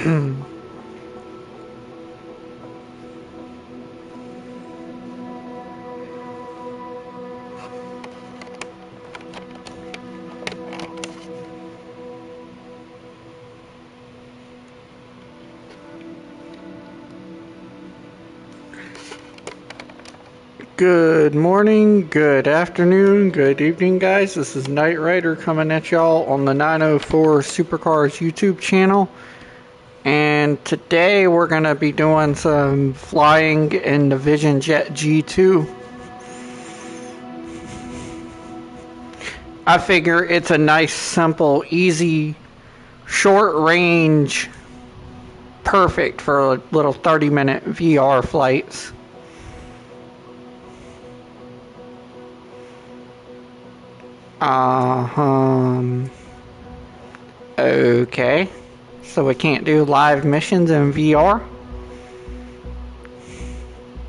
Good morning, good afternoon, good evening, guys. This is Knight Rider coming at y'all on the 904 Supercars YouTube channel. And today we're going to be doing some flying in the Vision Jet G2. I figure it's a nice, simple, easy, short range, perfect for little 30-minute VR flights. Okay. So we can't do live missions in VR?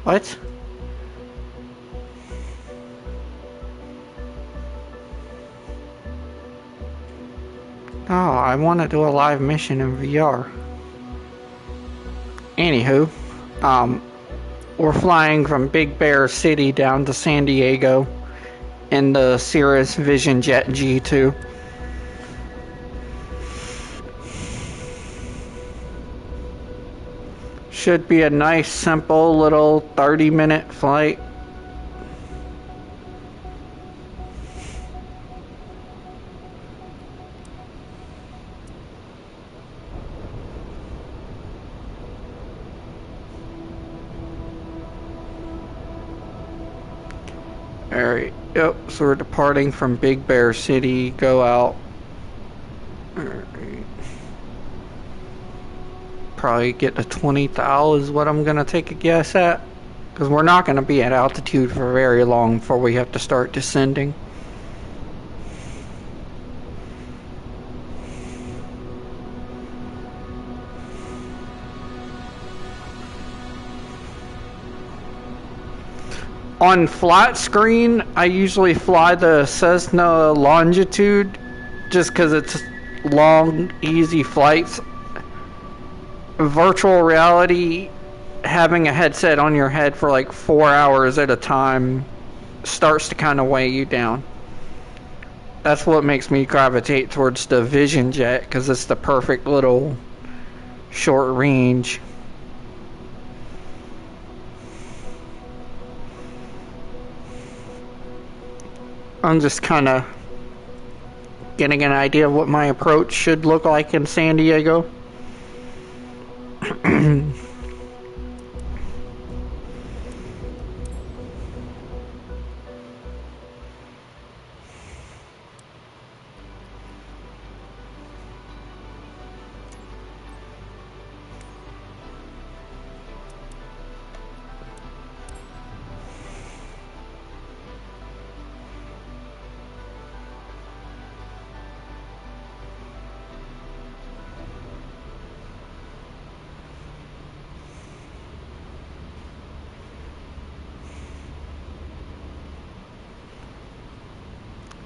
What? Oh, I want to do a live mission in VR. Anywho, we're flying from Big Bear City down to San Diego in the Cirrus Vision Jet G2. Should be a nice, simple little 30-minute flight. Alright, yep, so we're departing from Big Bear City, go out. Alright. Probably get to 20 thou is what I'm gonna take a guess at. Because we're not gonna be at altitude for very long before we have to start descending. On flat screen, I usually fly the Cessna Longitude just because it's long, easy flights. Virtual reality, having a headset on your head for like 4 hours at a time starts to kind of weigh you down. That's what makes me gravitate towards the Vision Jet, because it's the perfect little short range. I'm just kind of getting an idea of what my approach should look like in San Diego.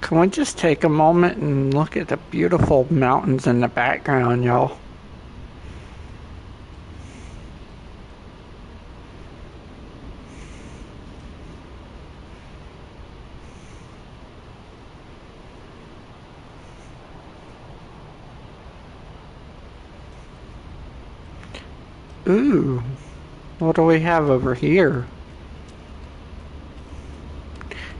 Can we just take a moment and look at the beautiful mountains in the background, y'all? Ooh, what do we have over here?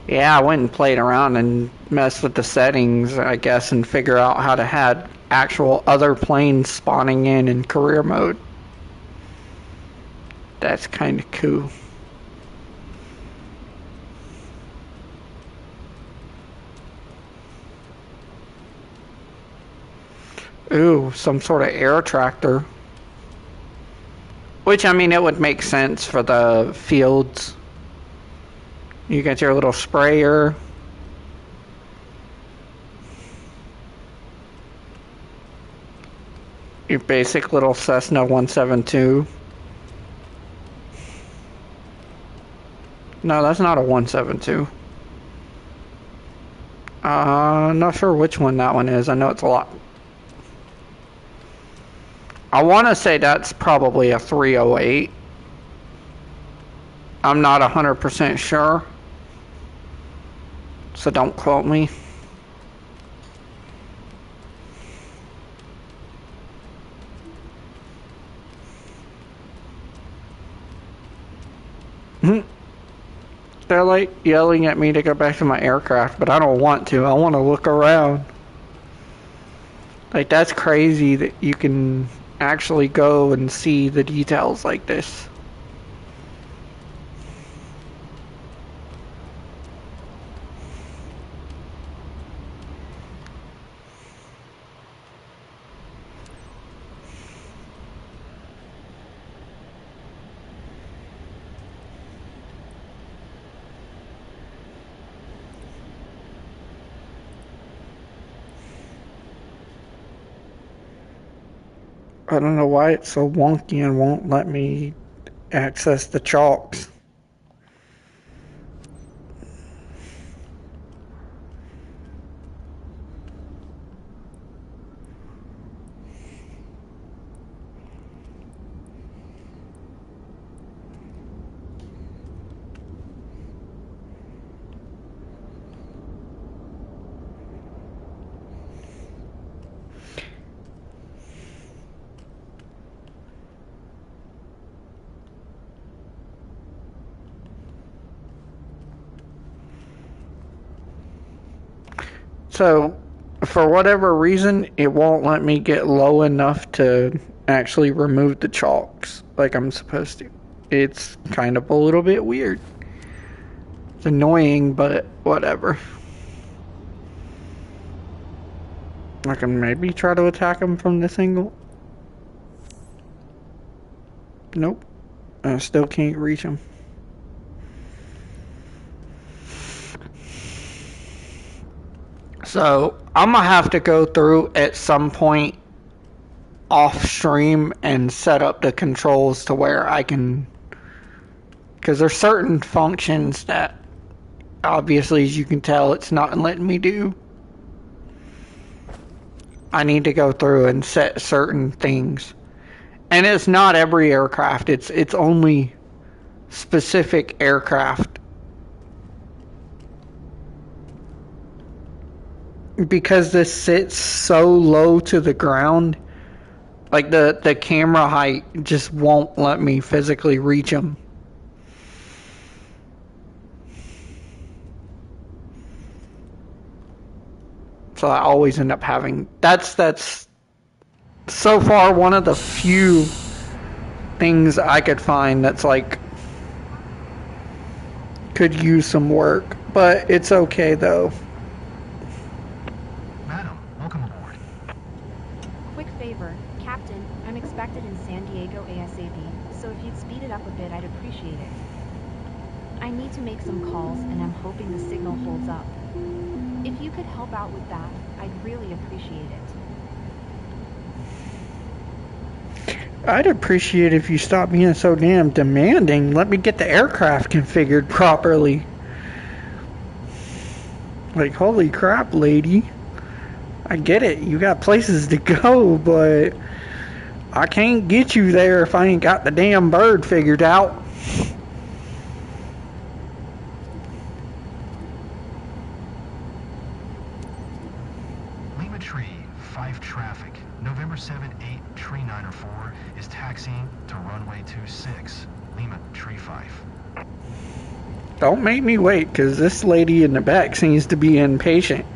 Yeah, I went and played around and messed with the settings, I guess, and figure out how to have actual other planes spawning in career mode. That's kind of cool. Ooh, some sort of air tractor. Which, I mean, it would make sense for the fields. You got your little sprayer. Your basic little Cessna 172. No, that's not a 172. Not sure which one that one is. I know it's a lot. I want to say that's probably a 308. I'm not 100% sure, so don't quote me. They're like yelling at me to go back to my aircraft, but I don't want to. I want to look around. Like, that's crazy that you can actually go and see the details like this. I don't know why it's so wonky and won't let me access the chalks. So, for whatever reason, it won't let me get low enough to actually remove the chalks like I'm supposed to. It's kind of a little bit weird. It's annoying, but whatever. I can maybe try to attack him from this angle. Nope. I still can't reach him. So, I'm gonna have to go through at some point off stream and set up the controls to where I can, because there's certain functions that obviously, as you can tell, it's not letting me do. I need to go through and set certain things. And it's not every aircraft, it's only specific aircraft. Because this sits so low to the ground, like the camera height just won't let me physically reach them. So I always end up having, that's so far one of the few things I could find that's like could use some work, but it's okay though. Madam, welcome aboard. Quick favor, Captain, I'm expected in San Diego ASAP, so if you'd speed it up a bit, I'd appreciate it. I need to make some calls, and I'm hoping the signal holds up. If you could help out with that, I'd really appreciate it. I'd appreciate if you stopped being so damn demanding. Let me get the aircraft configured properly. Like, holy crap, lady. I get it, you got places to go, but I can't get you there if I ain't got the damn bird figured out. Lima Tree, 5 traffic. November 7-8, Tree 904 is taxiing to runway 26. Lima Tree 5. Don't make me wait, because this lady in the back seems to be impatient.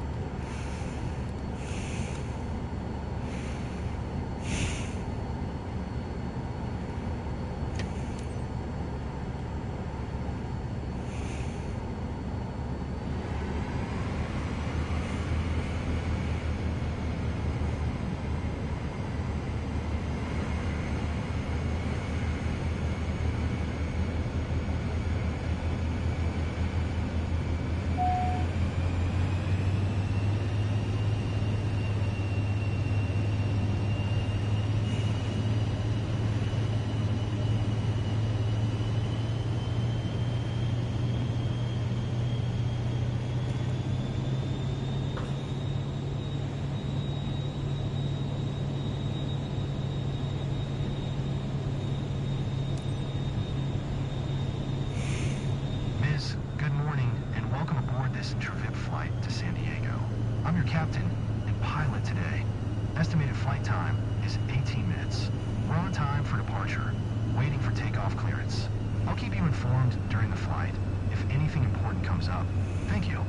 15 minutes. We're on time for departure, waiting for takeoff clearance. I'll keep you informed during the flight if anything important comes up. Thank you.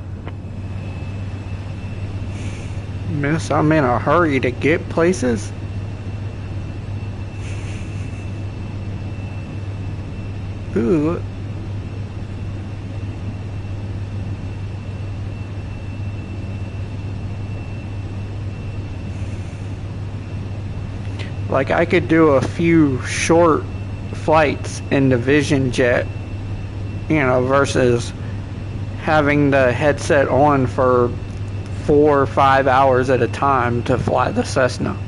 Miss, I'm in a hurry to get places. Ooh. Like, I could do a few short flights in the Vision Jet, you know, versus having the headset on for 4 or 5 hours at a time to fly the Cessna.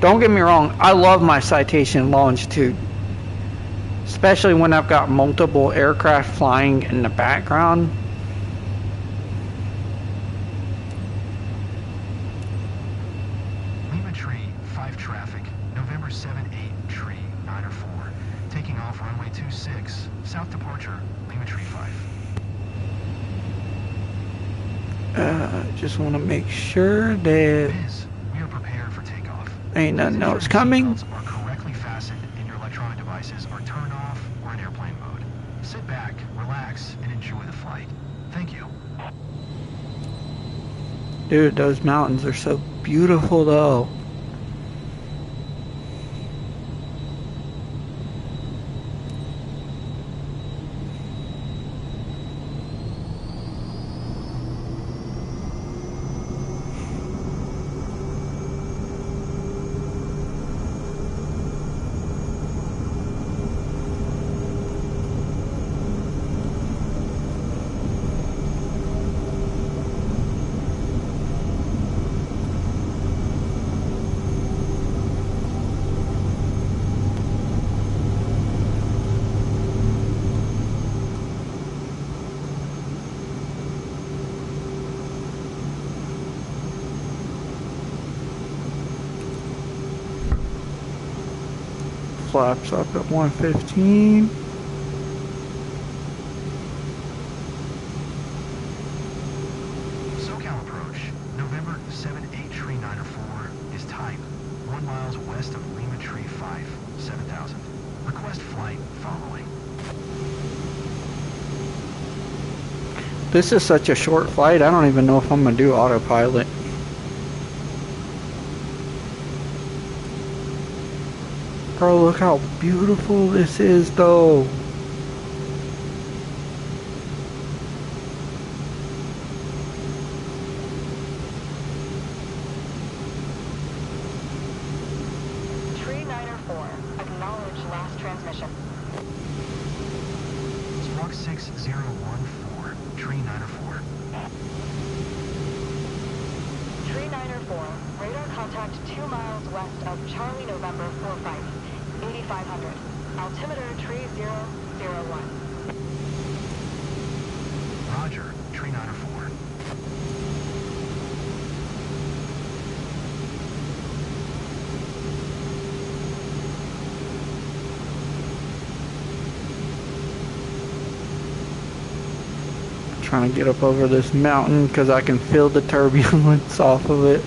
Don't get me wrong, I love my Citation longitude, especially when I've got multiple aircraft flying in the background. Lima Tree, 5 traffic, November 7-8, Tree 904. Taking off runway 26, south departure, Lima Tree 5. Just want to make sure that Biz, we are prepared for takeoff. ain't nothing Please ensure else your coming. seatbelts are correctly fastened and your electronic devices are turned off or in airplane mode. Sit back, relax, and enjoy the flight. Thank you. Dude, those mountains are so beautiful though. Flaps up at 115. SoCal approach, November 7-8 Tree 904 is type 1 miles west of Lima Tree 5, 7000. Request flight following. This is such a short flight, I don't even know if I'm gonna do autopilot. Bro, look how beautiful this is though. Tree 904, acknowledge last transmission. Squawk 6014, Tree 904. Tree 904, radar contact 2 miles west of Charlie November 45, 8500. Altimeter Tree 001. Roger, Tree 904. Trying to get up over this mountain because I can feel the turbulence off of it.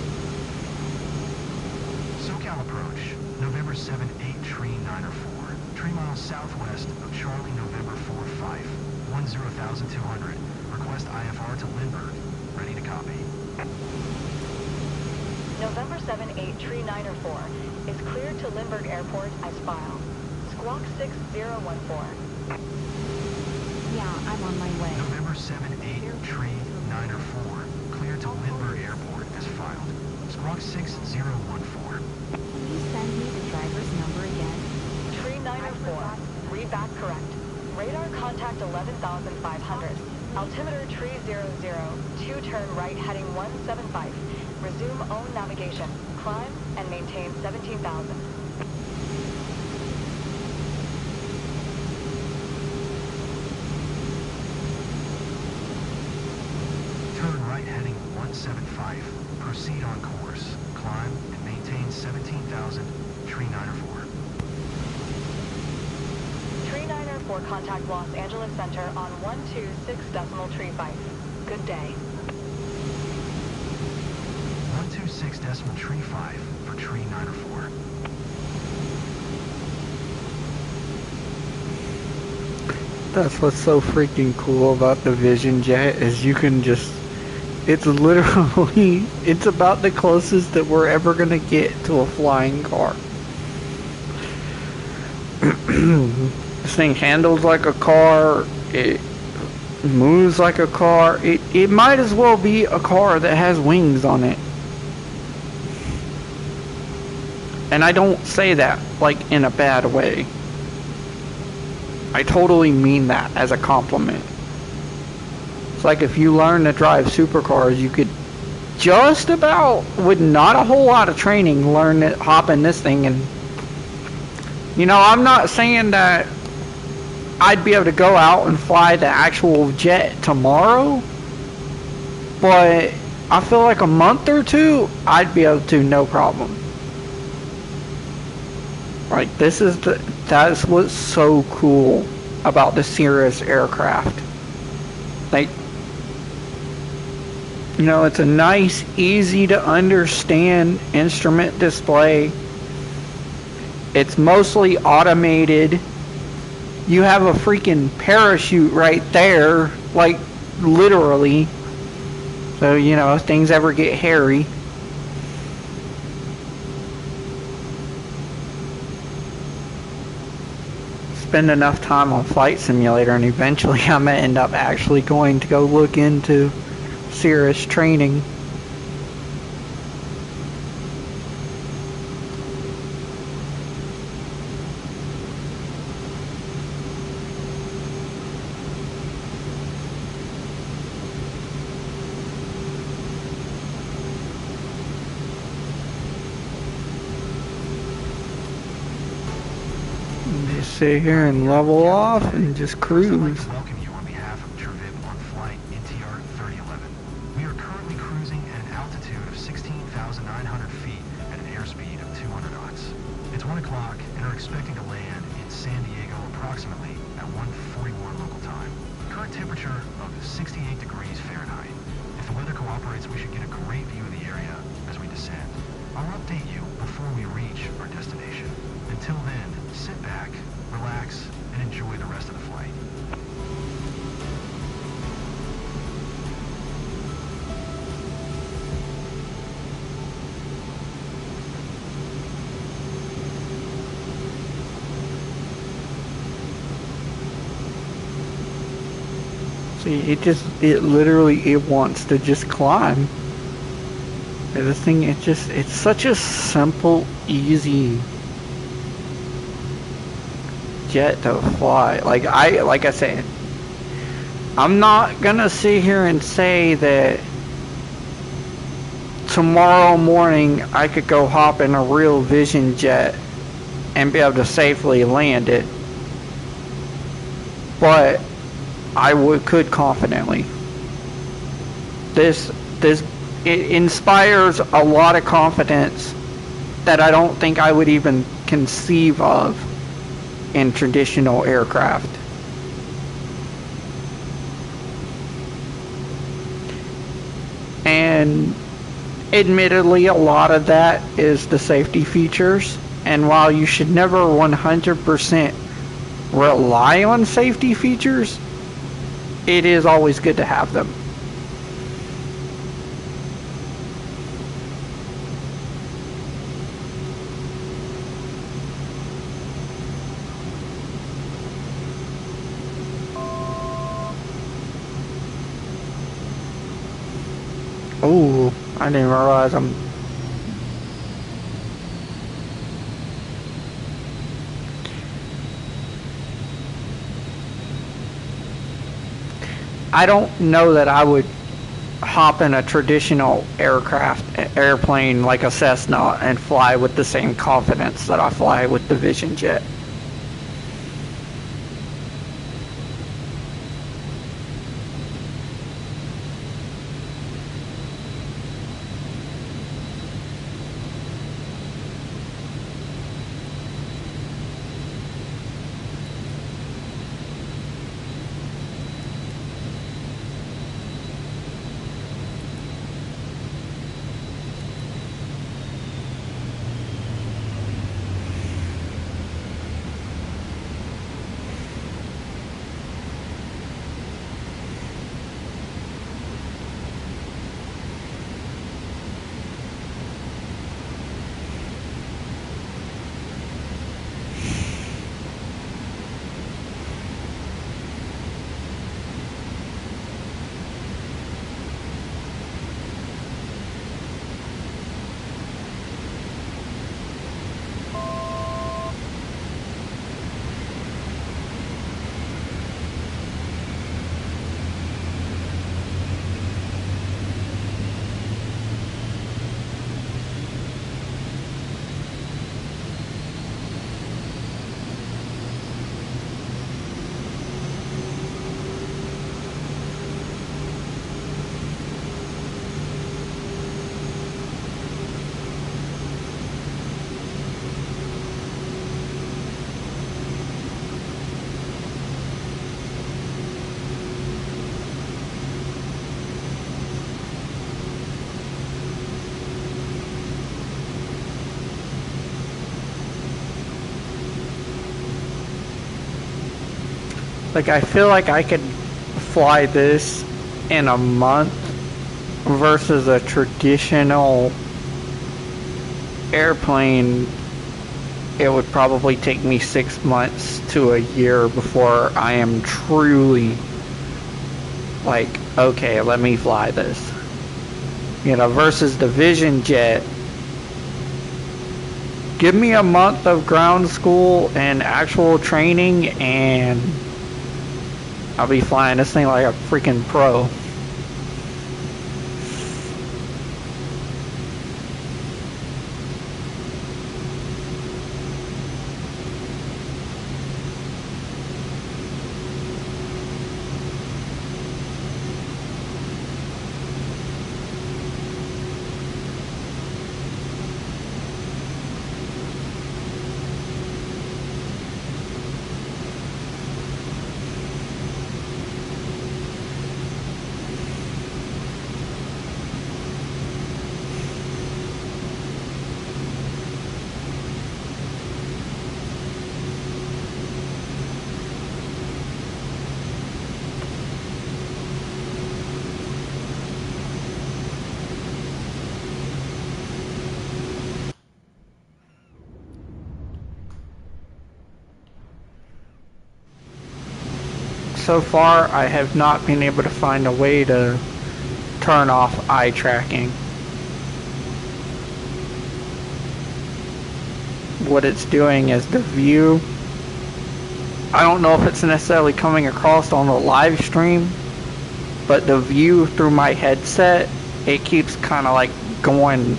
SoCal approach, November 7-8 Tree 904. 3 miles southwest of Charlie November 45, 10,200. Request IFR to Lindbergh. Ready to copy. November 78 Tree 904 is cleared to Lindbergh Airport as filed. Squawk 6014. Yeah, I'm on my way. November 7-8 Tree 904. Clear to Lindbergh Airport as filed. Squawk 6014. Can you send me the driver's number again? Tree 904, read back correct. Radar contact 11,500. Altimeter Tree 00, 2-turn right heading 175. Resume own navigation. Climb and maintain 17,000. Turn right heading 175. Proceed on course. Climb and maintain 17,000. Tree 904. Tree 904 contact Los Angeles Center on 126.35. Good day. 126.35 for Tree 904. That's what's so freaking cool about the Vision Jet is you can just, it's literally, it's about the closest that we're ever gonna get to a flying car. This thing handles like a car, it moves like a car, it might as well be a car that has wings on it. And I don't say that like in a bad way. I totally mean that as a compliment. It's like if you learn to drive supercars, you could just about, with not a whole lot of training, learn to hop in this thing. And you know, I'm not saying that I'd be able to go out and fly the actual jet tomorrow, but I feel like a month or two I'd be able to, no problem. Like, that's what's so cool about the Cirrus aircraft. Like, you know, it's a nice, easy to understand instrument display. It's mostly automated. You have a freaking parachute right there, like, literally. So, you know, if things ever get hairy. Spend enough time on Flight Simulator and eventually I'm gonna end up actually going to go look into Cirrus training. Sit here and level off and just cruise. I'd like to welcome you on behalf of Trevib on flight NTR 3011. We are currently cruising at an altitude of 16,900 feet at an airspeed of 200 knots. It's 1 o'clock and are expecting to land in San Diego approximately at 1:41 local time. Current temperature of 68 degrees Fahrenheit. If the weather cooperates, we should get a great view of the area as we descend. I'll update you before we reach our destination. Until then, sit back, relax, and enjoy the rest of the flight. See, it literally wants to just climb. And this thing, it's such a simple, easy jet to fly. Like I said, I'm not gonna sit here and say that tomorrow morning I could go hop in a real Vision jet and be able to safely land it, but I could confidently. It inspires a lot of confidence that I don't think I would even conceive of in traditional aircraft. And admittedly, a lot of that is the safety features, and while you should never 100% rely on safety features, it is always good to have them. Oh, I didn't realize I don't know that I would hop in a traditional airplane like a Cessna and fly with the same confidence that I fly with the Vision jet. Like, I feel like I could fly this in a month versus a traditional airplane. It would probably take me 6 months to a year before I am truly like, okay, let me fly this. You know, versus the Vision Jet. Give me a month of ground school and actual training and I'll be flying this thing like a freaking pro. So far, I have not been able to find a way to turn off eye tracking. What it's doing is the view. I don't know if it's necessarily coming across on the live stream, but the view through my headset, it keeps kind of like going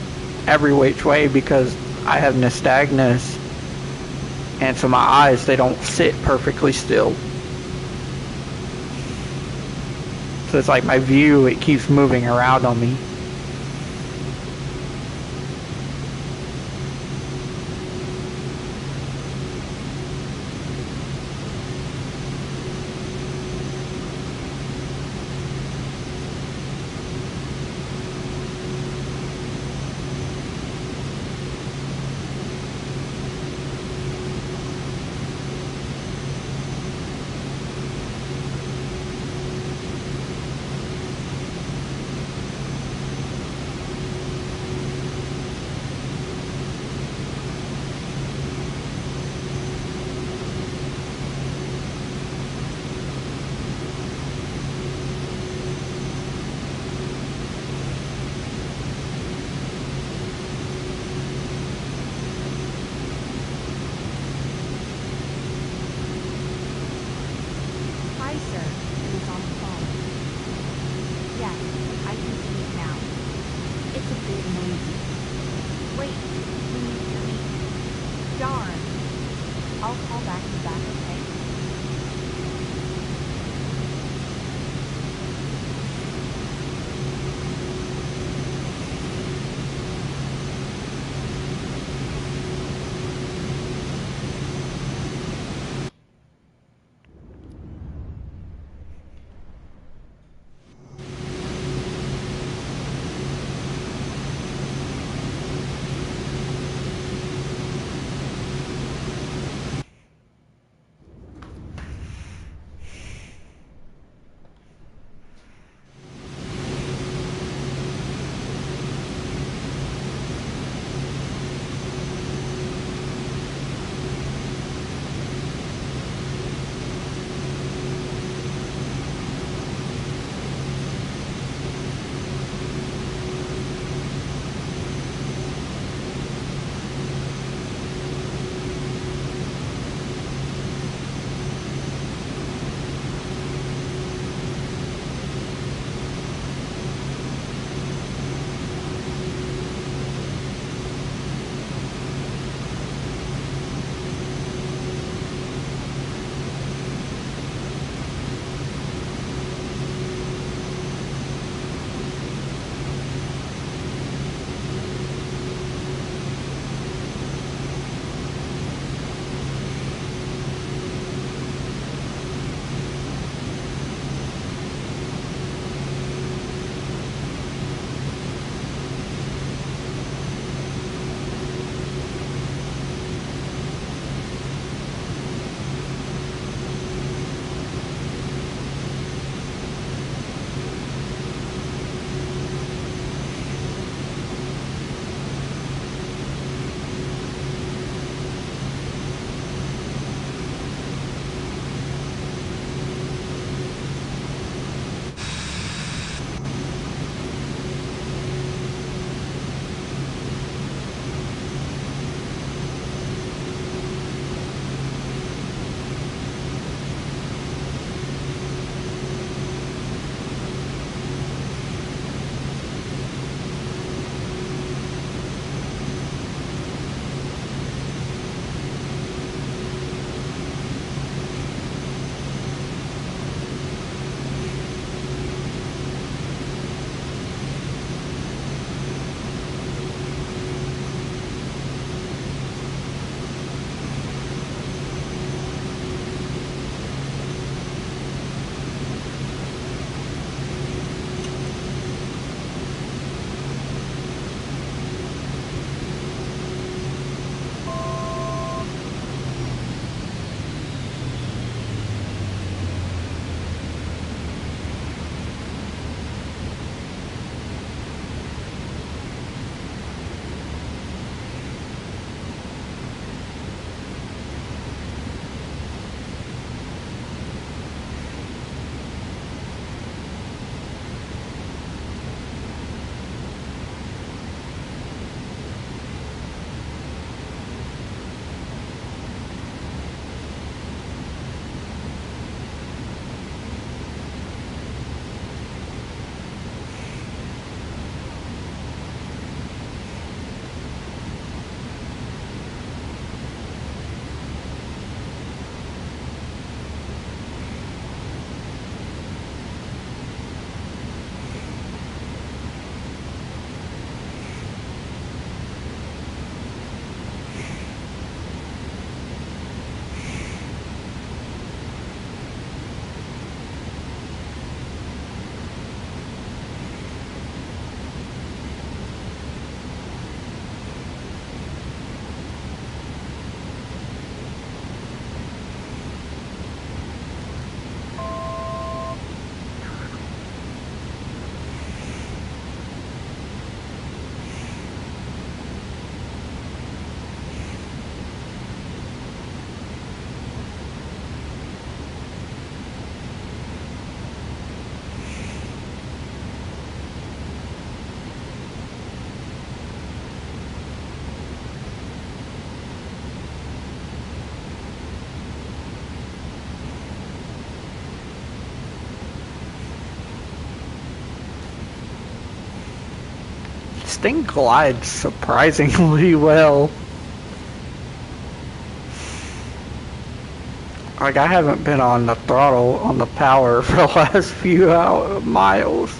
every which way because I have nystagmus, and so my eyes, they don't sit perfectly still. So it's like my view, it keeps moving around on me. Hi, sir. It is on the phone. Yes, I can see it now. It's a bit noisy. Wait, can you hear me? Darn. I'll call you back, okay? thing glides surprisingly well. Like, I haven't been on the throttle, on the power for the last few miles.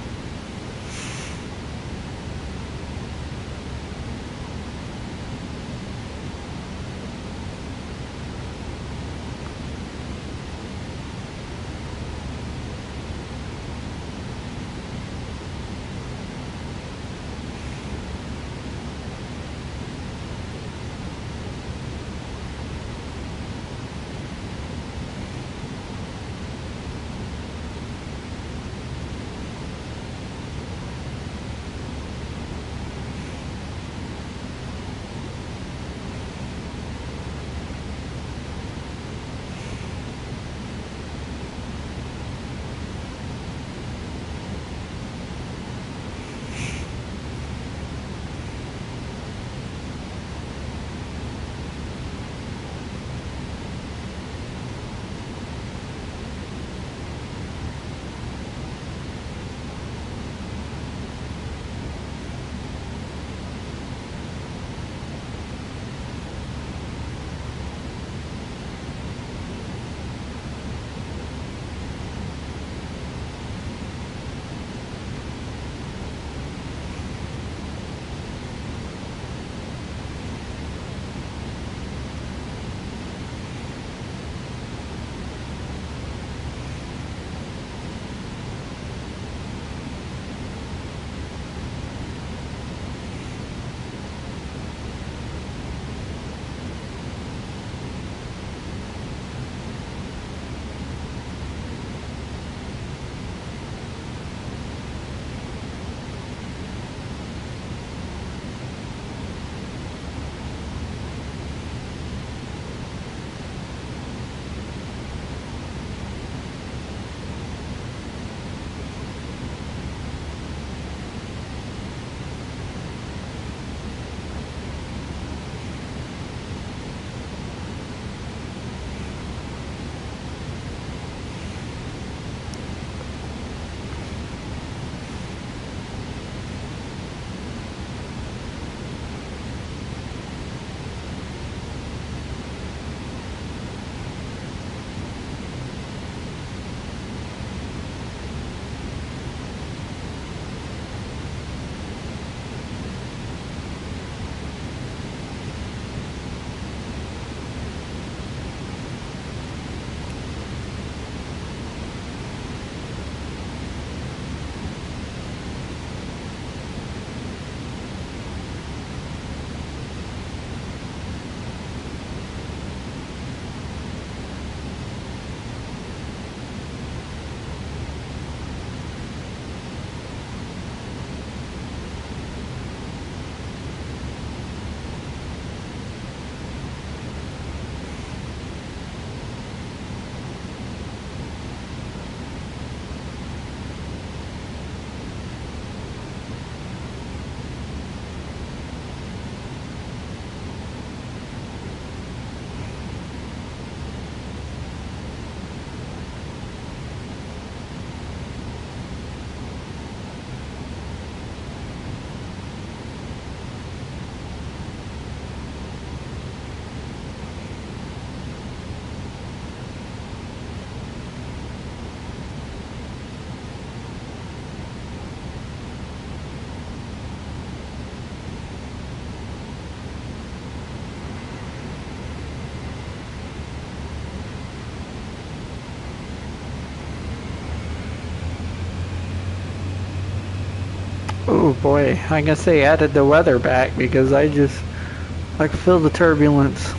Oh boy, I guess they added the weather back because I can feel the turbulence.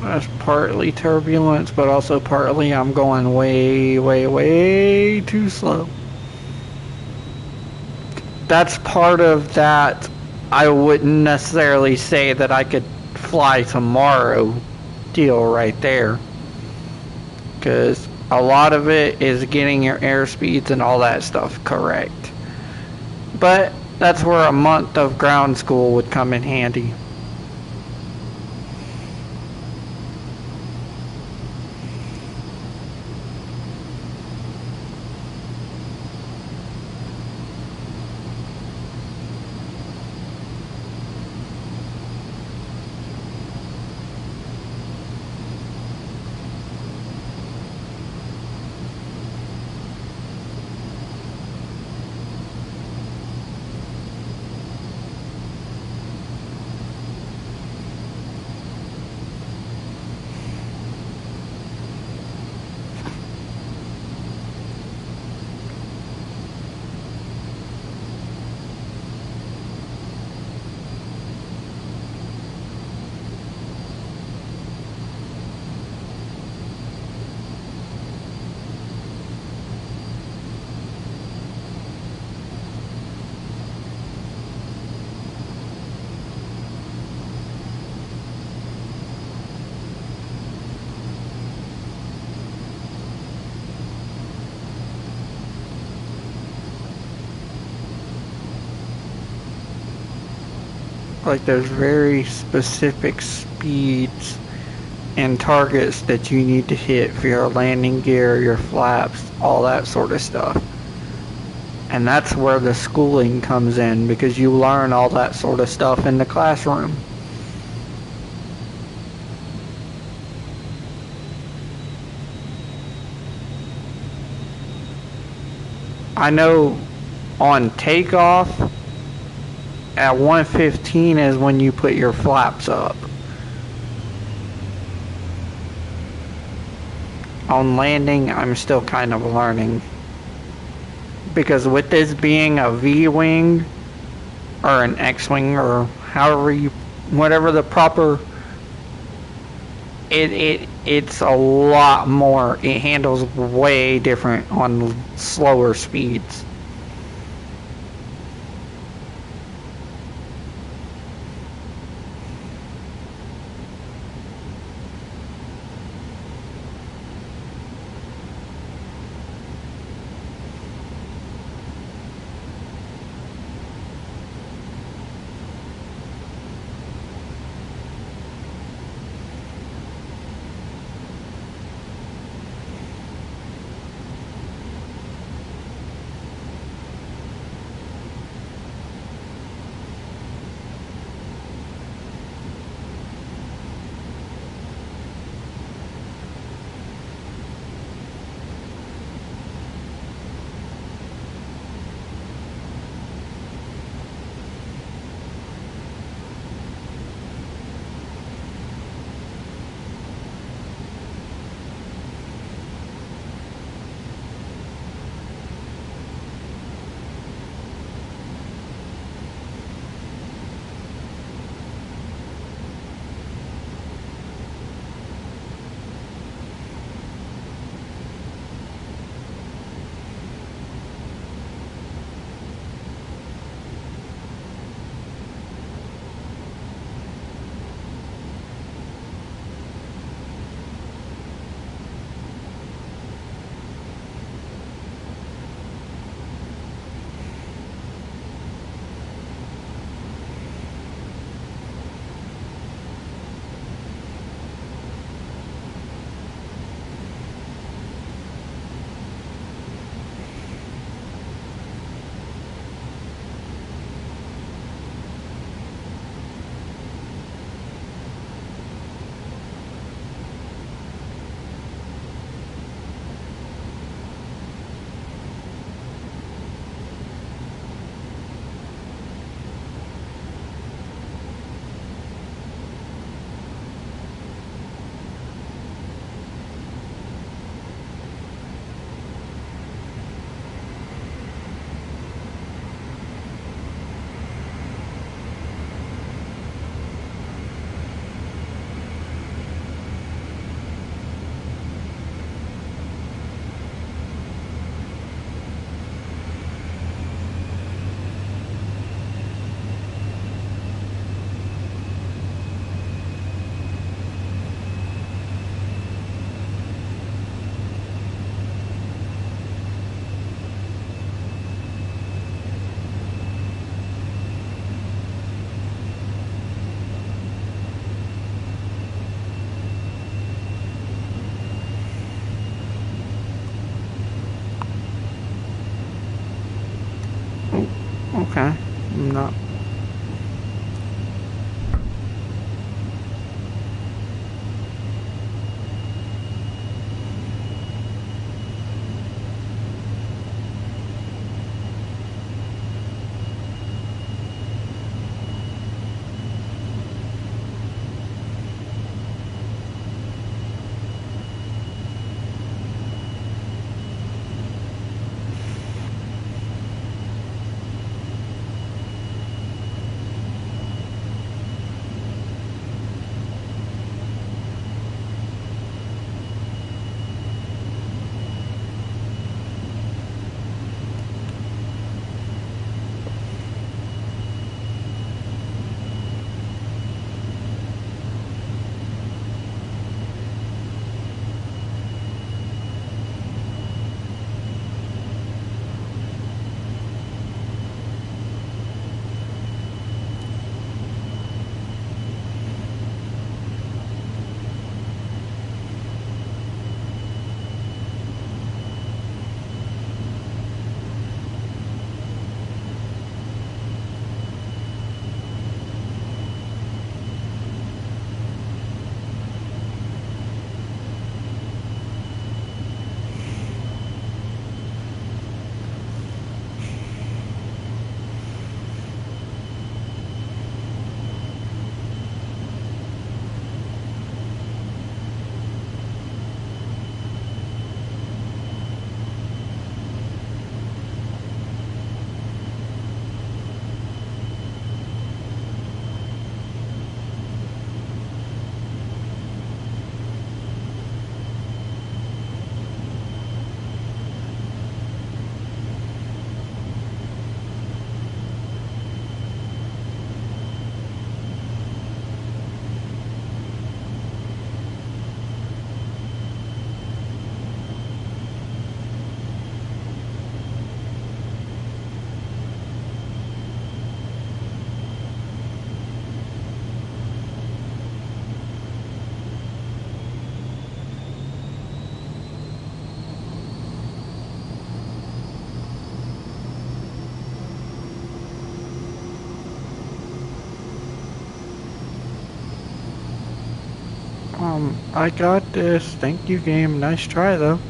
That's partly turbulence, but also partly I'm going way, way, way too slow. That's part of that. I wouldn't necessarily say that I could fly tomorrow deal right there. Because a lot of it is getting your airspeeds and all that stuff correct. But that's where a month of ground school would come in handy. Like there's very specific speeds and targets that you need to hit for your landing gear, your flaps, all that sort of stuff. And that's where the schooling comes in, because you learn all that sort of stuff in the classroom. I know on takeoff at 115 is when you put your flaps up. On landing, I'm still kind of learning. Because with this being a V-wing, or an X-wing, or however you, whatever the proper, it's a lot more, it handles way different on slower speeds. Okay. I'm not. I got this. Thank you, game. Nice try, though.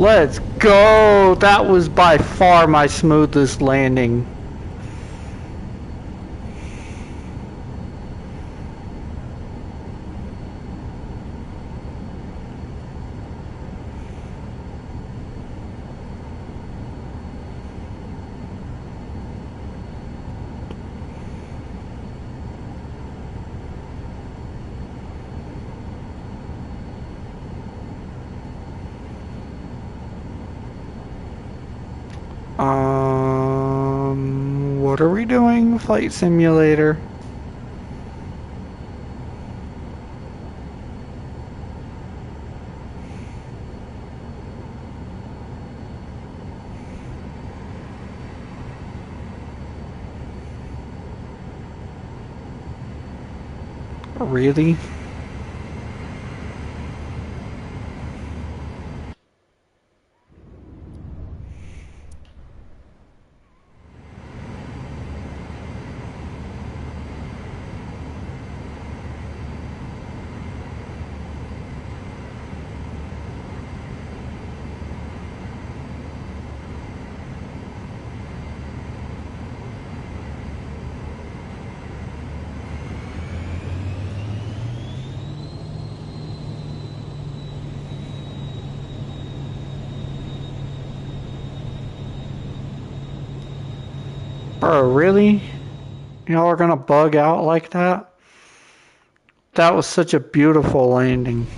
Let's go! That was by far my smoothest landing. What are we doing? Flight simulator. Really? Bro, really? Y'all are gonna bug out like that? That was such a beautiful landing.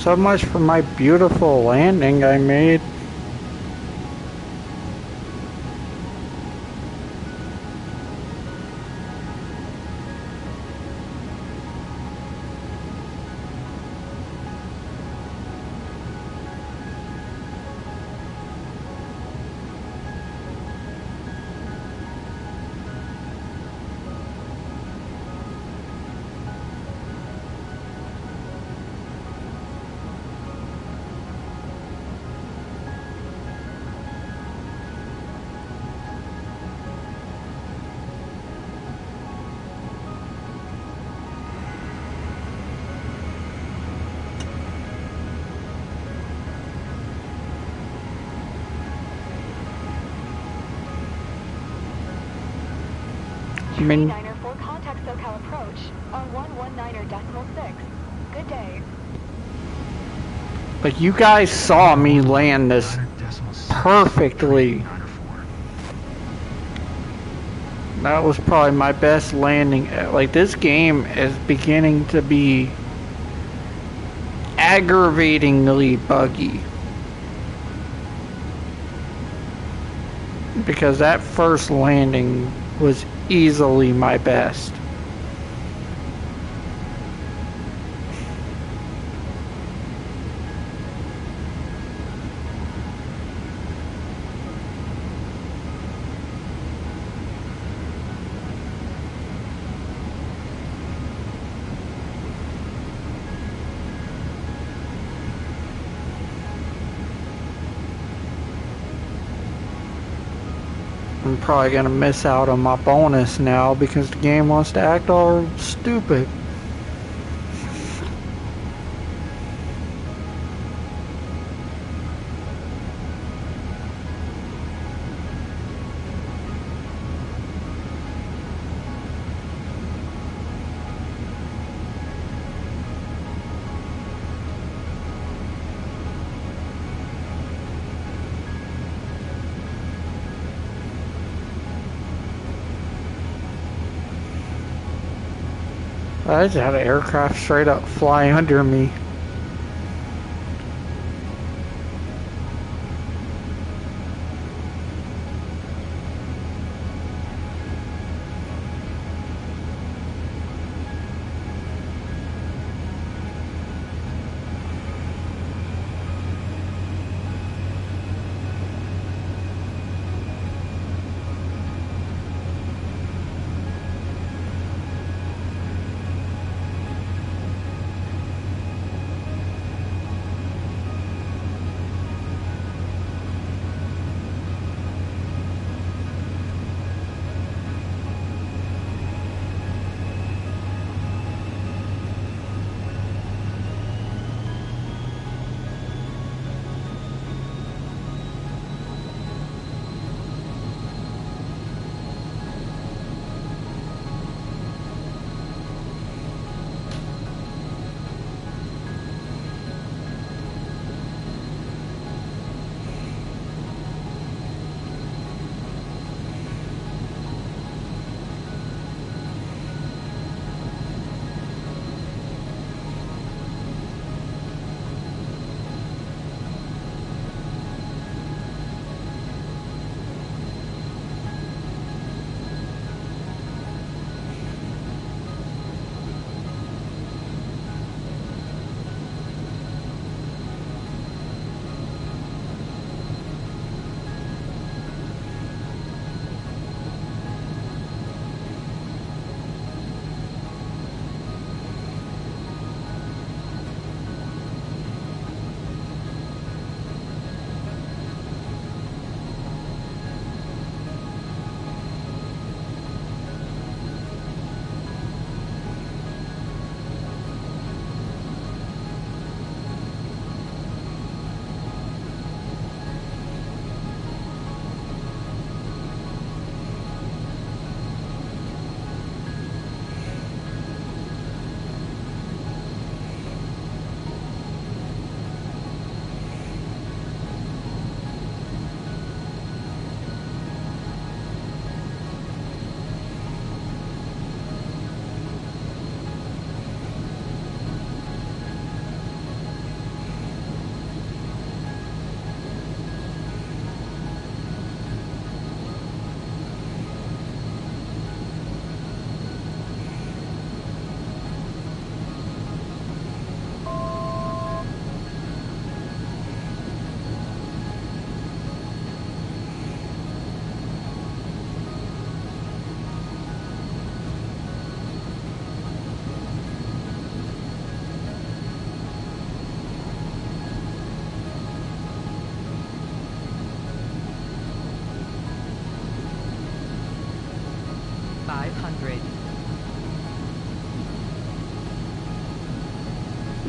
So much for my beautiful landing I made. I mean, 39er for contact SoCal approach on 119.6. Good day. like you guys saw me land this perfectly. That was probably my best landing. Like, this game is beginning to be aggravatingly buggy. Because that first landing was easily my best. I'm probably gonna miss out on my bonus now because the game wants to act all stupid. I just had an aircraft straight up fly under me.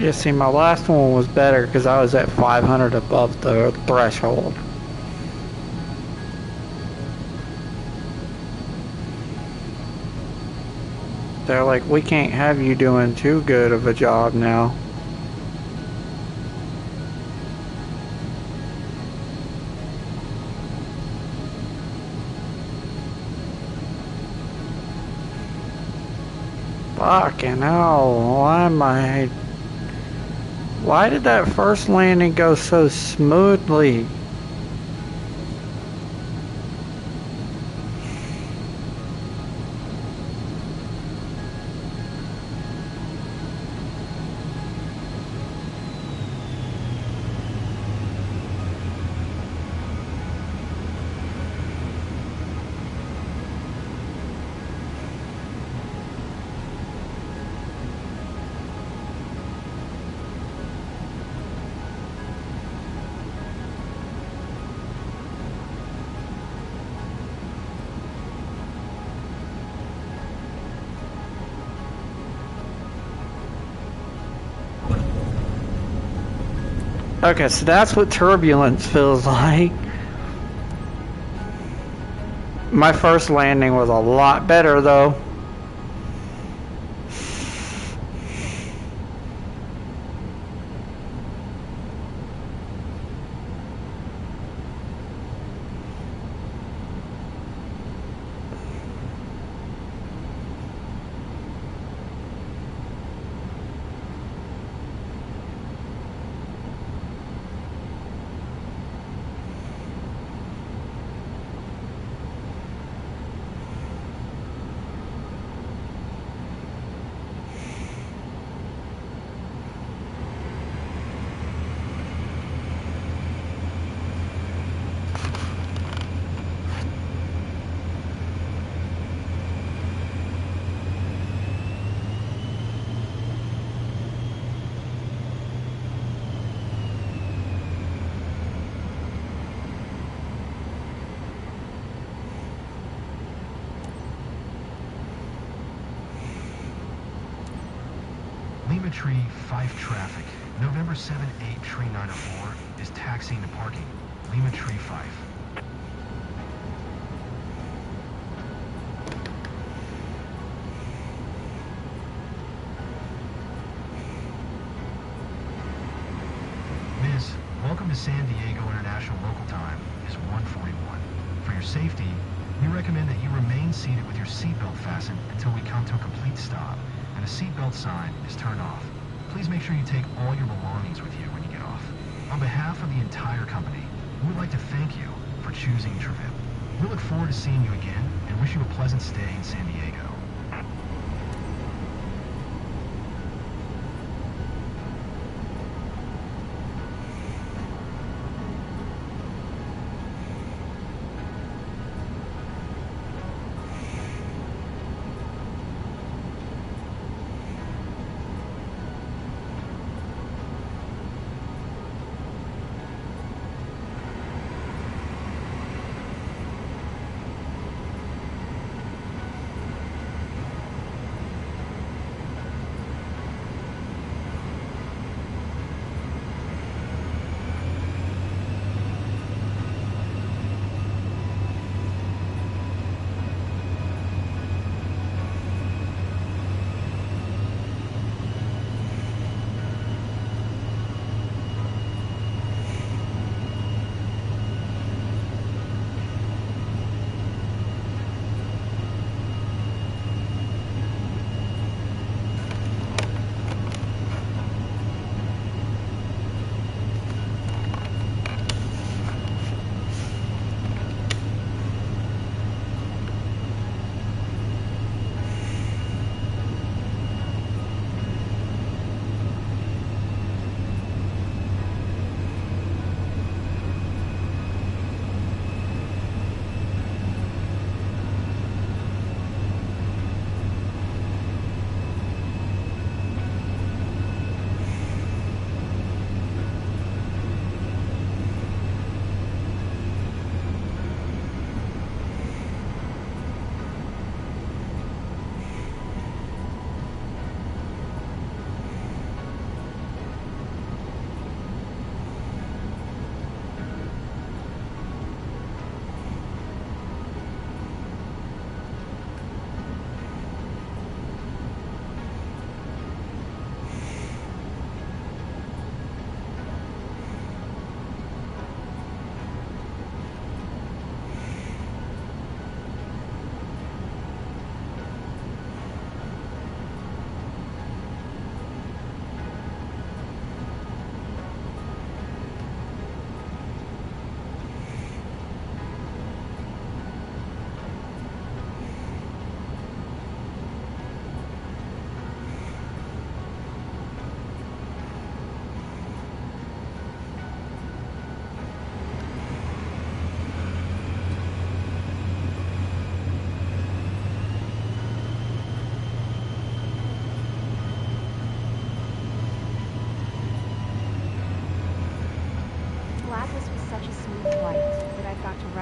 Yeah, see, my last one was better because I was at 500 above the threshold. They're like, we can't have you doing too good of a job now. Fucking hell, why did that first landing go so smoothly? Okay, so that's what turbulence feels like. My first landing was a lot better though. Lima Tree 5 traffic. November 7-8 Tree 904 is taxiing to parking. Lima Tree 5. Miss, welcome to San Diego International local time is 1:41. For your safety, we recommend that you remain seated with your seatbelt fastened until we come to a complete stop and the seatbelt sign is turned off. Please make sure you take all your belongings with you when you get off. On behalf of the entire company, we would like to thank you for choosing TripVip. We look forward to seeing you again and wish you a pleasant stay in San Diego.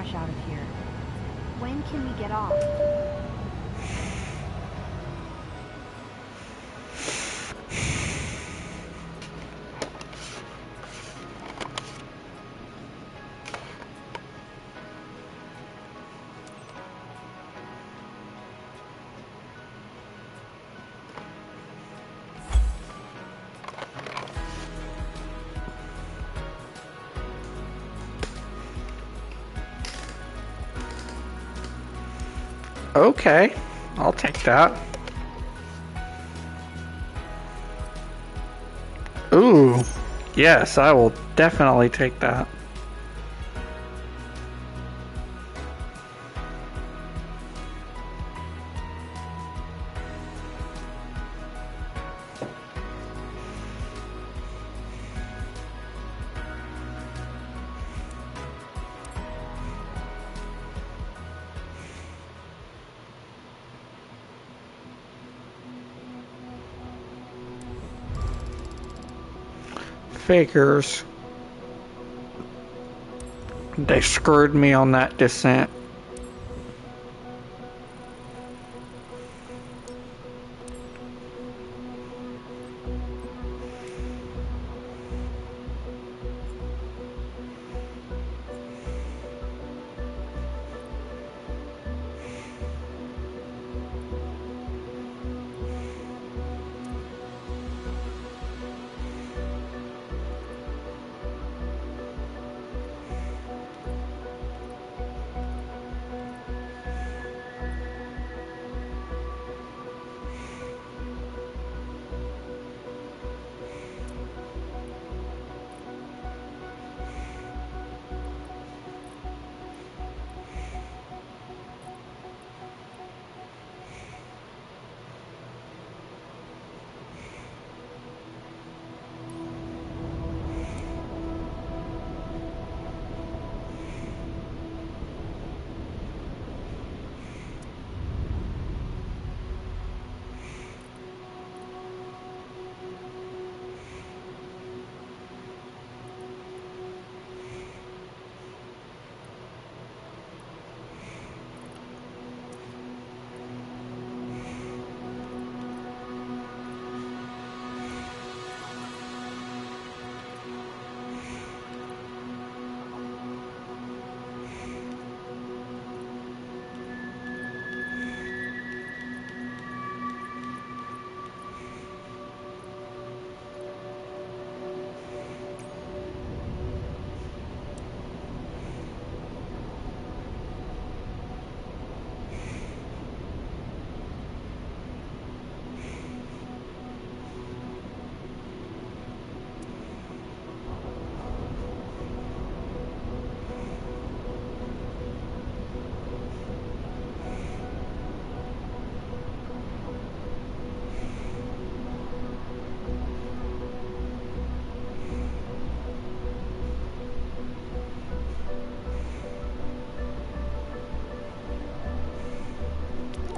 rush out of here. When can we get off? Okay, I'll take that. Ooh, yes, I will definitely take that. Figures. They screwed me on that descent.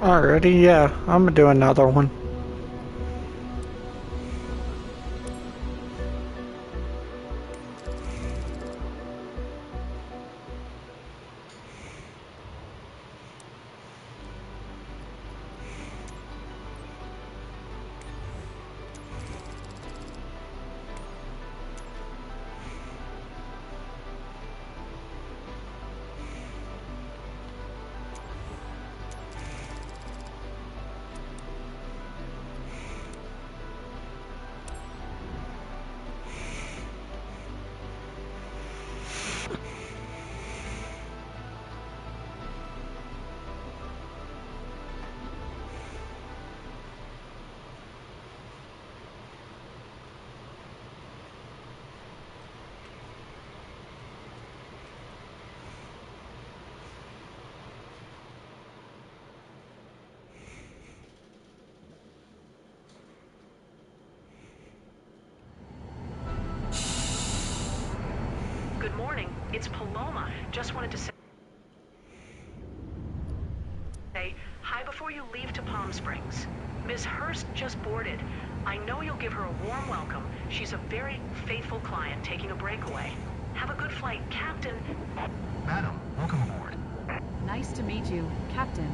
Alrighty, yeah, I'm gonna do another one. Good morning. It's Paloma. Just wanted to say hi before you leave to Palm Springs. Miss Hurst just boarded. I know you'll give her a warm welcome. She's a very faithful client taking a breakaway. Have a good flight, Captain. Madam, welcome aboard. Nice to meet you, Captain.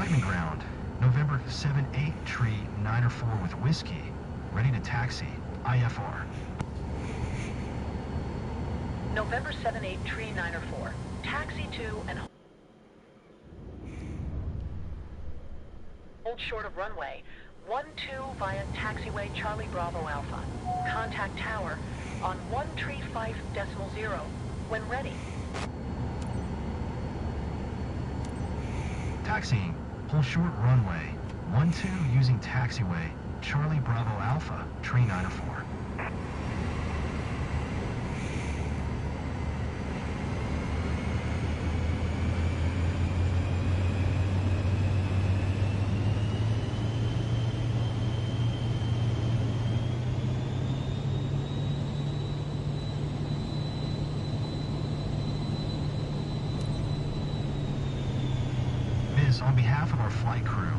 Whiteman Ground, November 78 Tree 904 with Whiskey, ready to taxi, IFR. November 78 Tree 904. Taxi to and hold short of runway 12 via taxiway Charlie Bravo Alpha. Contact tower on 135.0 when ready. Taxiing, hold short runway 12 using taxiway Charlie Bravo Alpha, Tree 904. On behalf of our flight crew,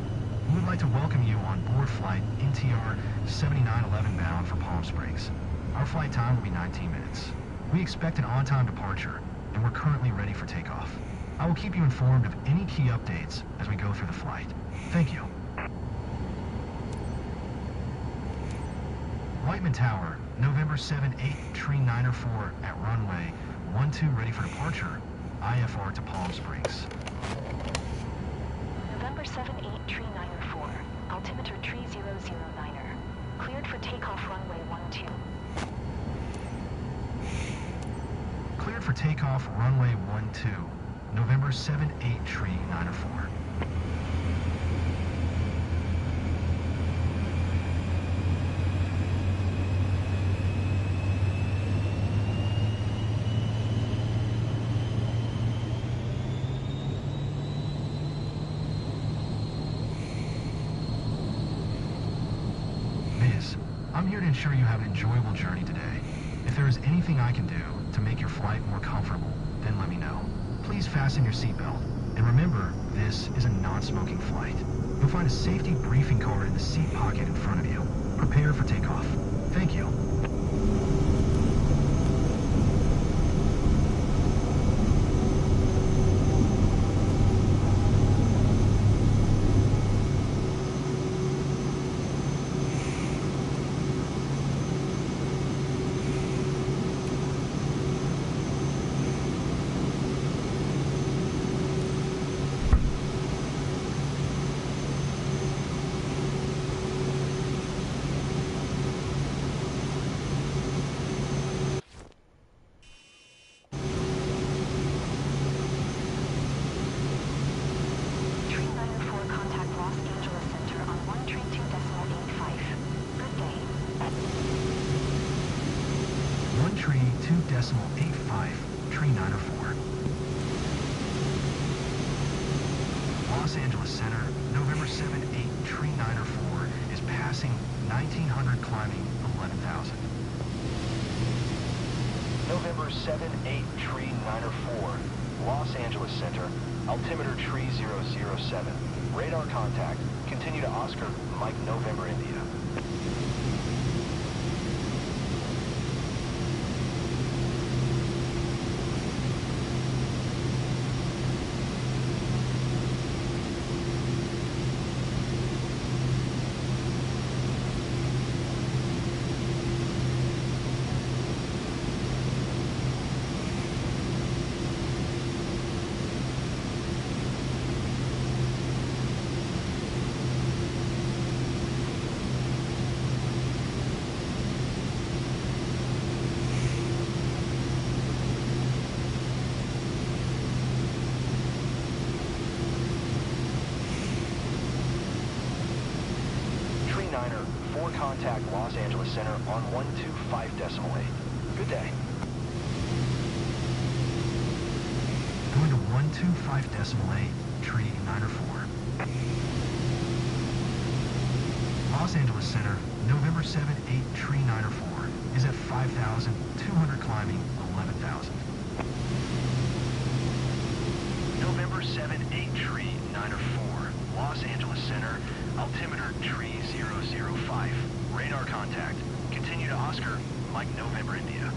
we would like to welcome you on board flight NTR 7911 bound for Palm Springs. Our flight time will be 19 minutes. We expect an on-time departure, and we're currently ready for takeoff. I will keep you informed of any key updates as we go through the flight. Thank you. Whiteman Tower, November 78 Tree 904 at runway 12 ready for departure, IFR to Palm Springs. November 78 Tree 904, altimeter tree 009er. Cleared for takeoff runway 12. Cleared for takeoff runway 12, November 78 Tree 904. I'm here to ensure you have an enjoyable journey today. If there is anything I can do to make your flight more comfortable, then let me know. Please fasten your seatbelt. And remember, this is a non-smoking flight. You'll find a safety briefing card in the seat pocket in front of you. Prepare for takeoff. Thank you. Tree 904. Los Angeles Center, November 7-8, Tree 904 is passing 1900 climbing 11,000. November 7-8, Tree 904, Los Angeles Center, altimeter tree 007. Radar contact, continue to Oscar, Mike November India. Contact Los Angeles Center on 125.8. Good day. Going to 125.8, Tree 904. Los Angeles Center, November 7-8, Tree 904 is at 5,200 climbing 11,000. November 7-8, Tree 904, Los Angeles Center, altimeter tree 005. Radar contact. Continue to Oscar, Mike November India.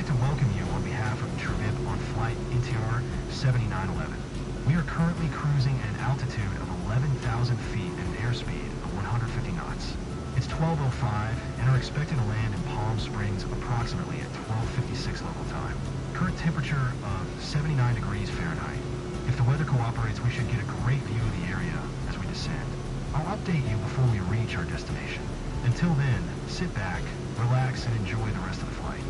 like to welcome you on behalf of Trivib on flight NTR 7911. We are currently cruising at an altitude of 11,000 feet and an airspeed of 150 knots. It's 12:05 and are expecting to land in Palm Springs approximately at 12:56 local time. Current temperature of 79 degrees Fahrenheit. If the weather cooperates, we should get a great view of the area as we descend. I'll update you before we reach our destination. Until then, sit back, relax, and enjoy the rest of the flight.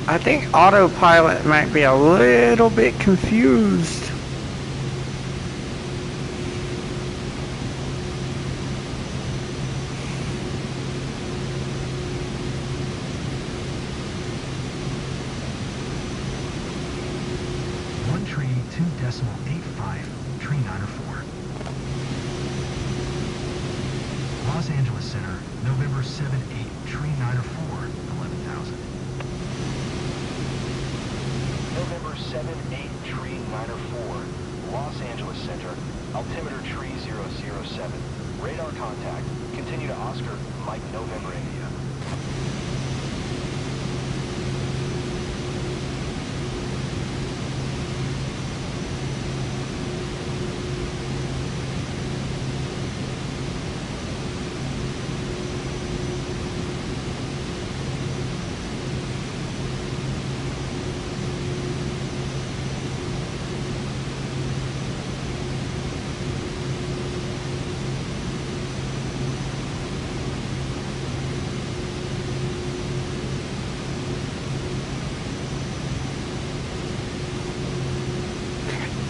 I think autopilot might be a little bit confused. One tree, 2.85, tree 904. Los Angeles Center, November 7-8, tree 904, 11,000. November 7-8, tree 904, Los Angeles Center, altimeter tree 007. Radar contact, continue to Oscar, Mike November India.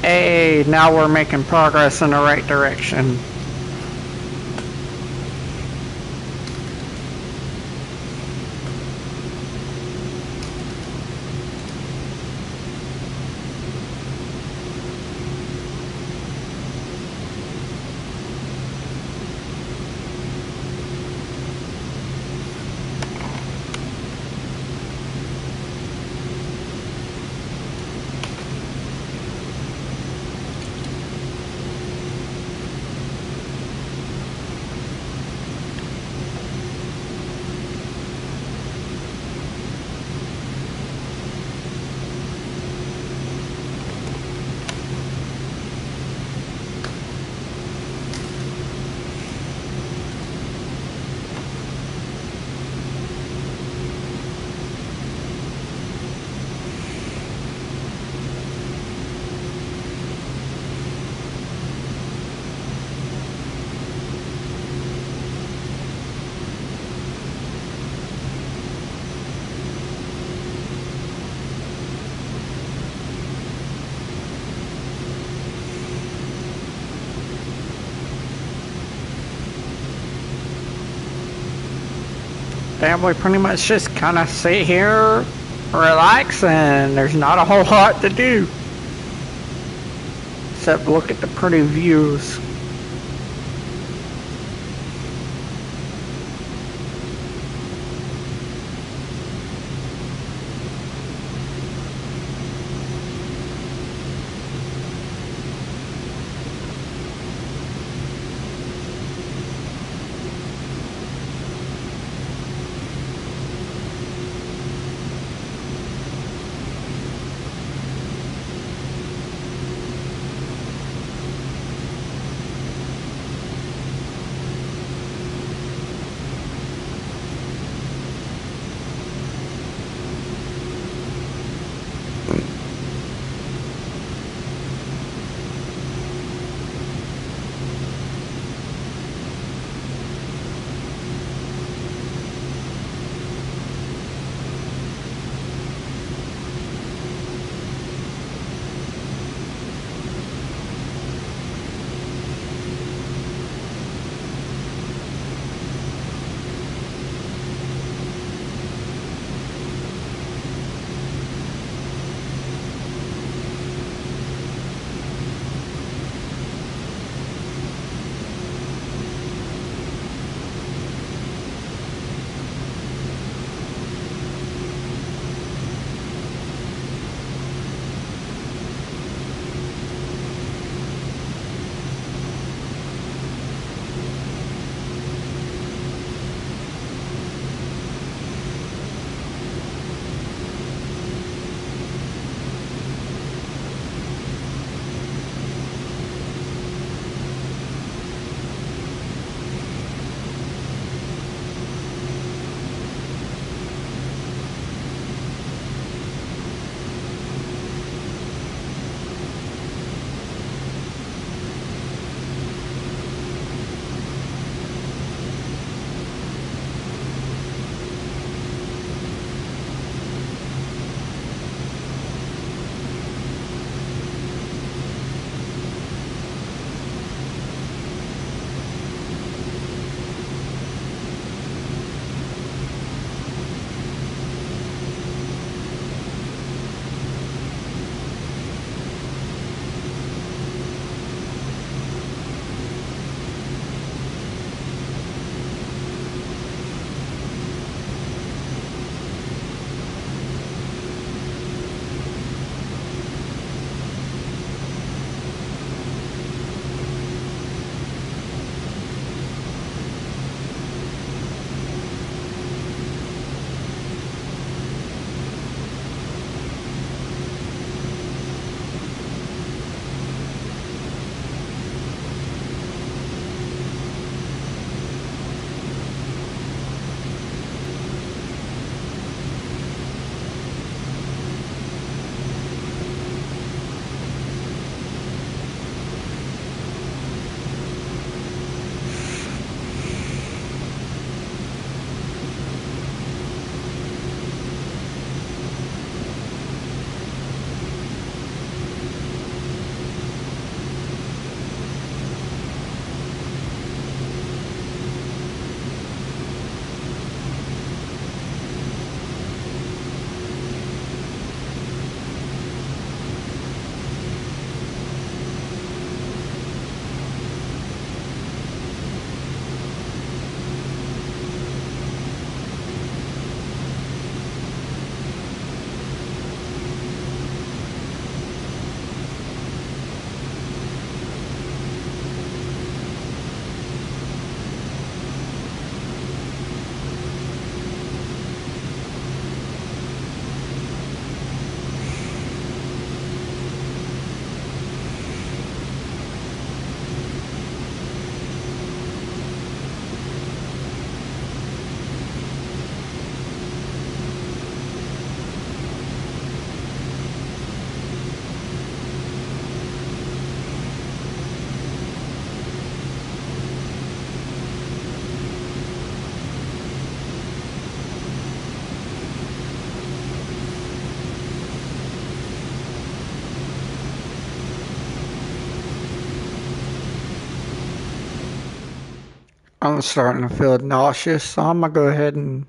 Hey, now we're making progress in the right direction. And we pretty much just kind of sit here, relax, and there's not a whole lot to do. Except look at the pretty views. I'm starting to feel nauseous, so I'm gonna go ahead and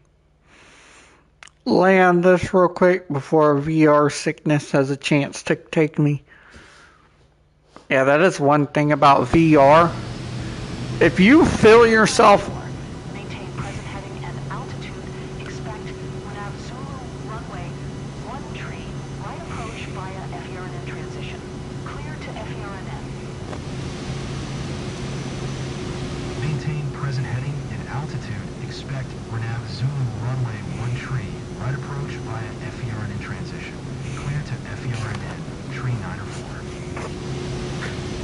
land this real quick before VR sickness has a chance to take me. Yeah, that is one thing about VR. If you feel yourself... Maintain present heading and altitude. Expect when out Zulu runway 13, right approach via FERNN transition. Clear to FERNN. Maintain present heading and altitude. Expect Renav Zulu runway 13, right approach via FERNN transition. Clear to FERNN, tree 9 or 4.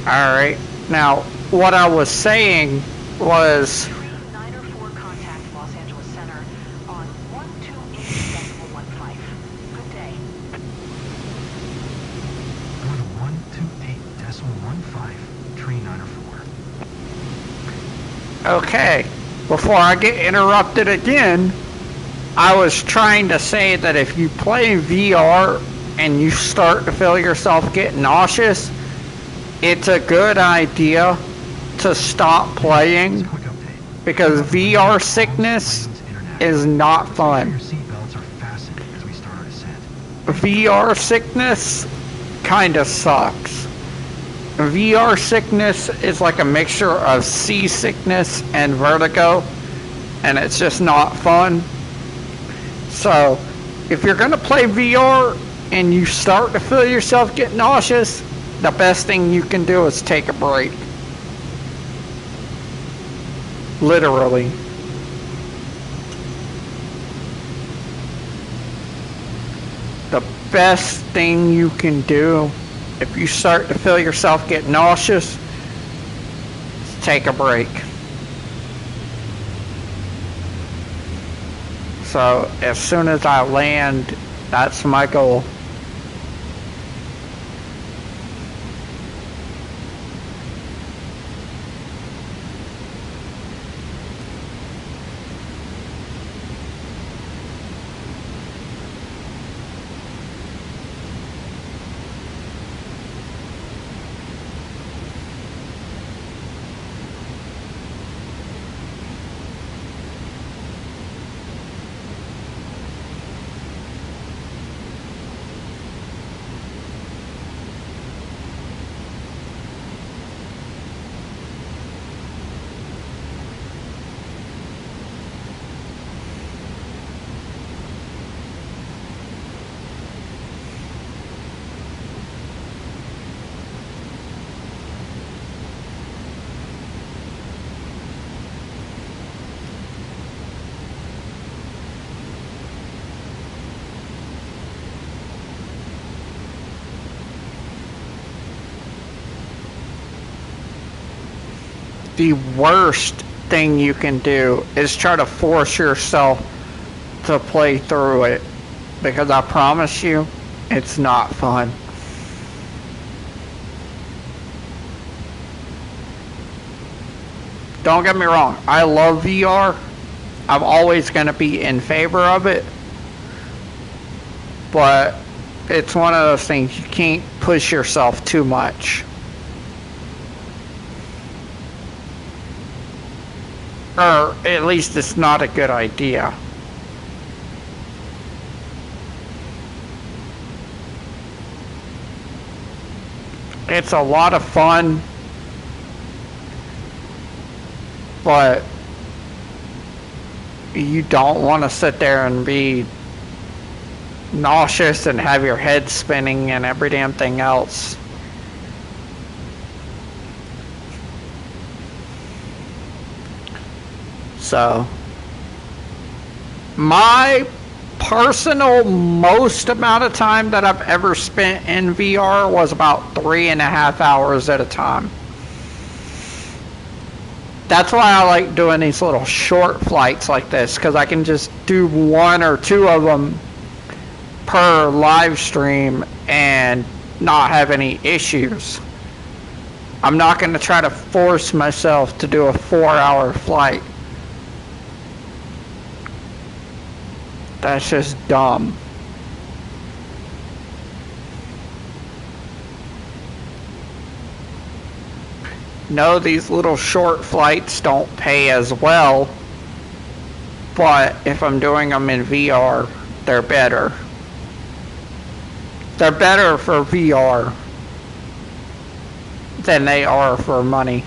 Alright, now, what I was saying was... Tree 9 or 4 contact Los Angeles Center on 128.15. Good day. Go to 128.15, tree 9 or 4. Okay, before I get interrupted again, I was trying to say that if you play VR and you start to feel yourself get nauseous, it's a good idea to stop playing Quick update. because VR sickness is not Your fun. seatbelts are fastened as we start our descent. VR sickness kinda sucks. VR sickness is like a mixture of seasickness and vertigo, and it's just not fun. So, if you're gonna play VR and you start to feel yourself get nauseous, the best thing you can do is take a break. Literally. The best thing you can do if you start to feel yourself get nauseous, take a break. So as soon as I land, that's my goal. The worst thing you can do is try to force yourself to play through it, because I promise you, it's not fun. Don't get me wrong, I love VR. I'm always going to be in favor of it. But it's one of those things you can't push yourself too much. Or at least it's not a good idea. It's a lot of fun, but you don't want to sit there and be nauseous and have your head spinning and every damn thing else. So, my personal most amount of time that I've ever spent in VR was about 3.5 hours at a time. That's why I like doing these little short flights like this, because I can just do 1 or 2 of them per live stream and not have any issues. I'm not going to try to force myself to do a 4-hour flight. That's just dumb. No, these little short flights don't pay as well, but if I'm doing them in VR, they're better. They're better for VR than they are for money.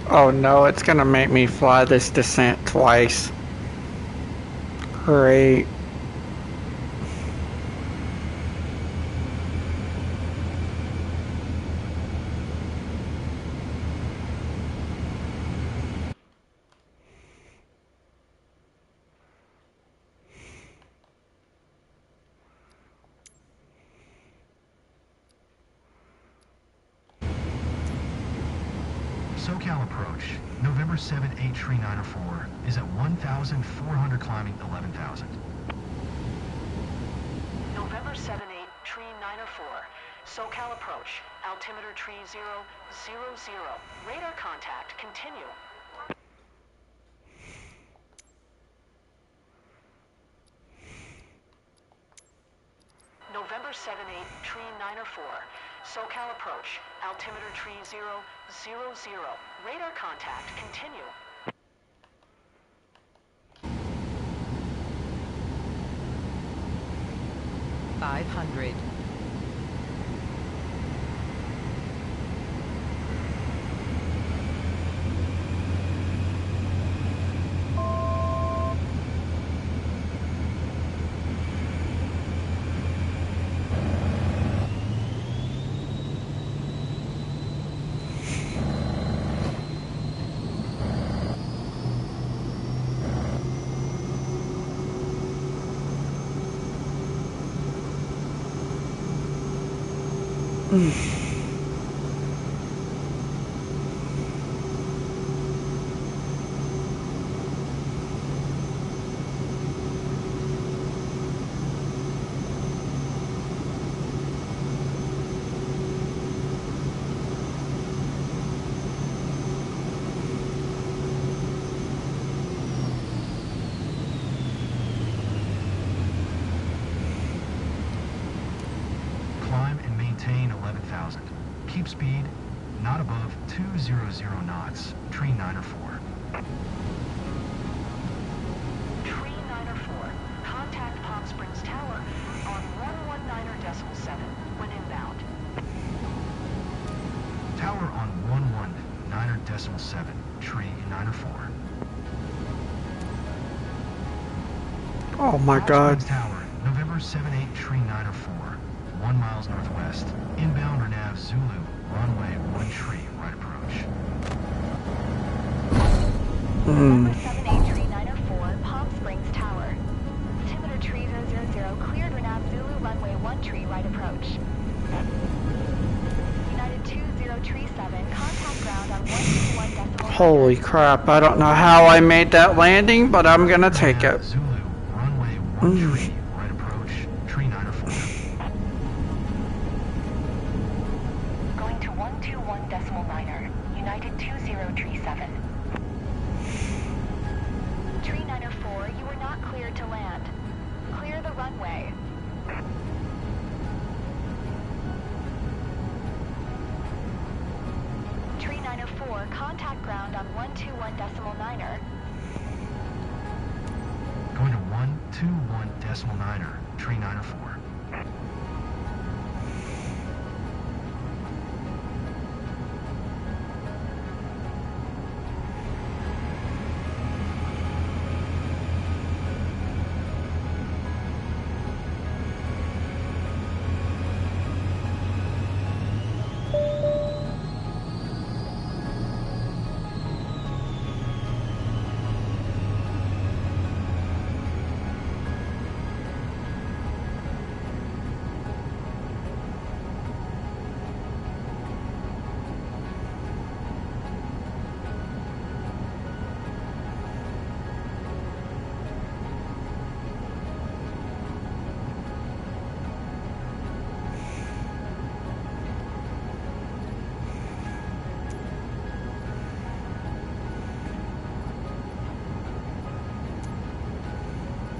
Oh no, it's gonna make me fly this descent twice. Great. SoCal approach, November 7, 83904, is at 1,400 climbing 11,000. November 7-8, tree 904. SoCal approach. Altimeter tree 000. Radar contact. Continue. November 7-8, tree 904. SoCal approach. Altimeter tree 000. Radar contact. Continue. $500. Climb and maintain 11,000. Keep speed not above 200 knots. Tree 904. Tree 904. Contact Palm Springs Tower on 119.7 when inbound. Tower on 119.7. Tree 904. Oh my Palm god. Springs Tower, November 7-8, tree 904. 1 miles northwest. Inbound or nav Zulu. Runway 1 tree, right approach. November 7-8, tree 904, Palm Springs Tower. Altimeter tree 000, cleared or nav Zulu, runway 1 tree, right approach. United 2037, contact ground on 121.9. Holy crap, I don't know how I made that landing, but I'm gonna take it. Zulu, runway 1 tree, right approach. Tree 904. Going to 121.9er, United 2037. Tree 904, you are not cleared to land. Clear the runway. Tree 904, contact ground on 121.9er. Going to 121.9er. Tree 904.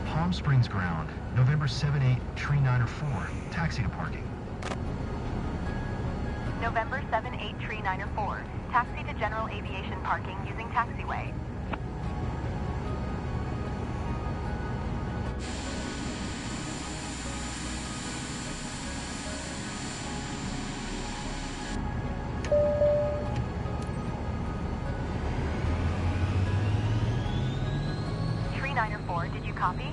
Palm Springs ground, November 7-8, tree 904, taxi to parking. November 7-8, tree 904, taxi to general aviation parking using taxiway. 3904, did you copy?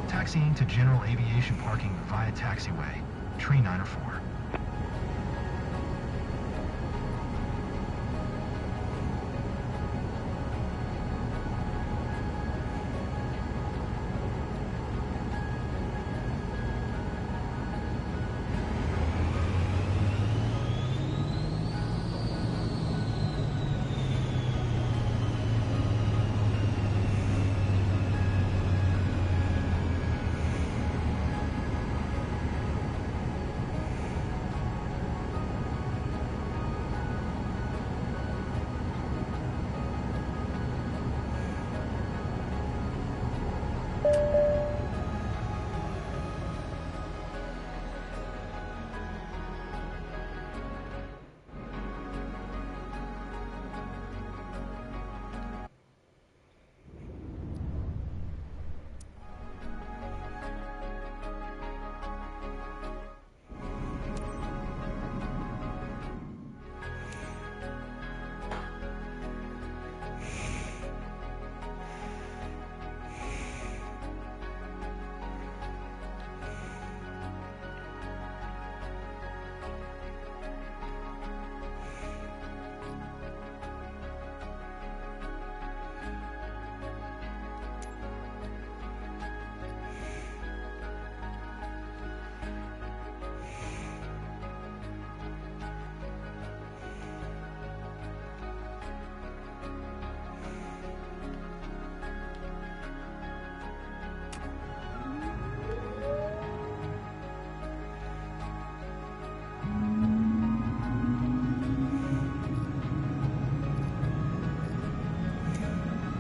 Taxiing to general aviation parking via taxiway, tree 904.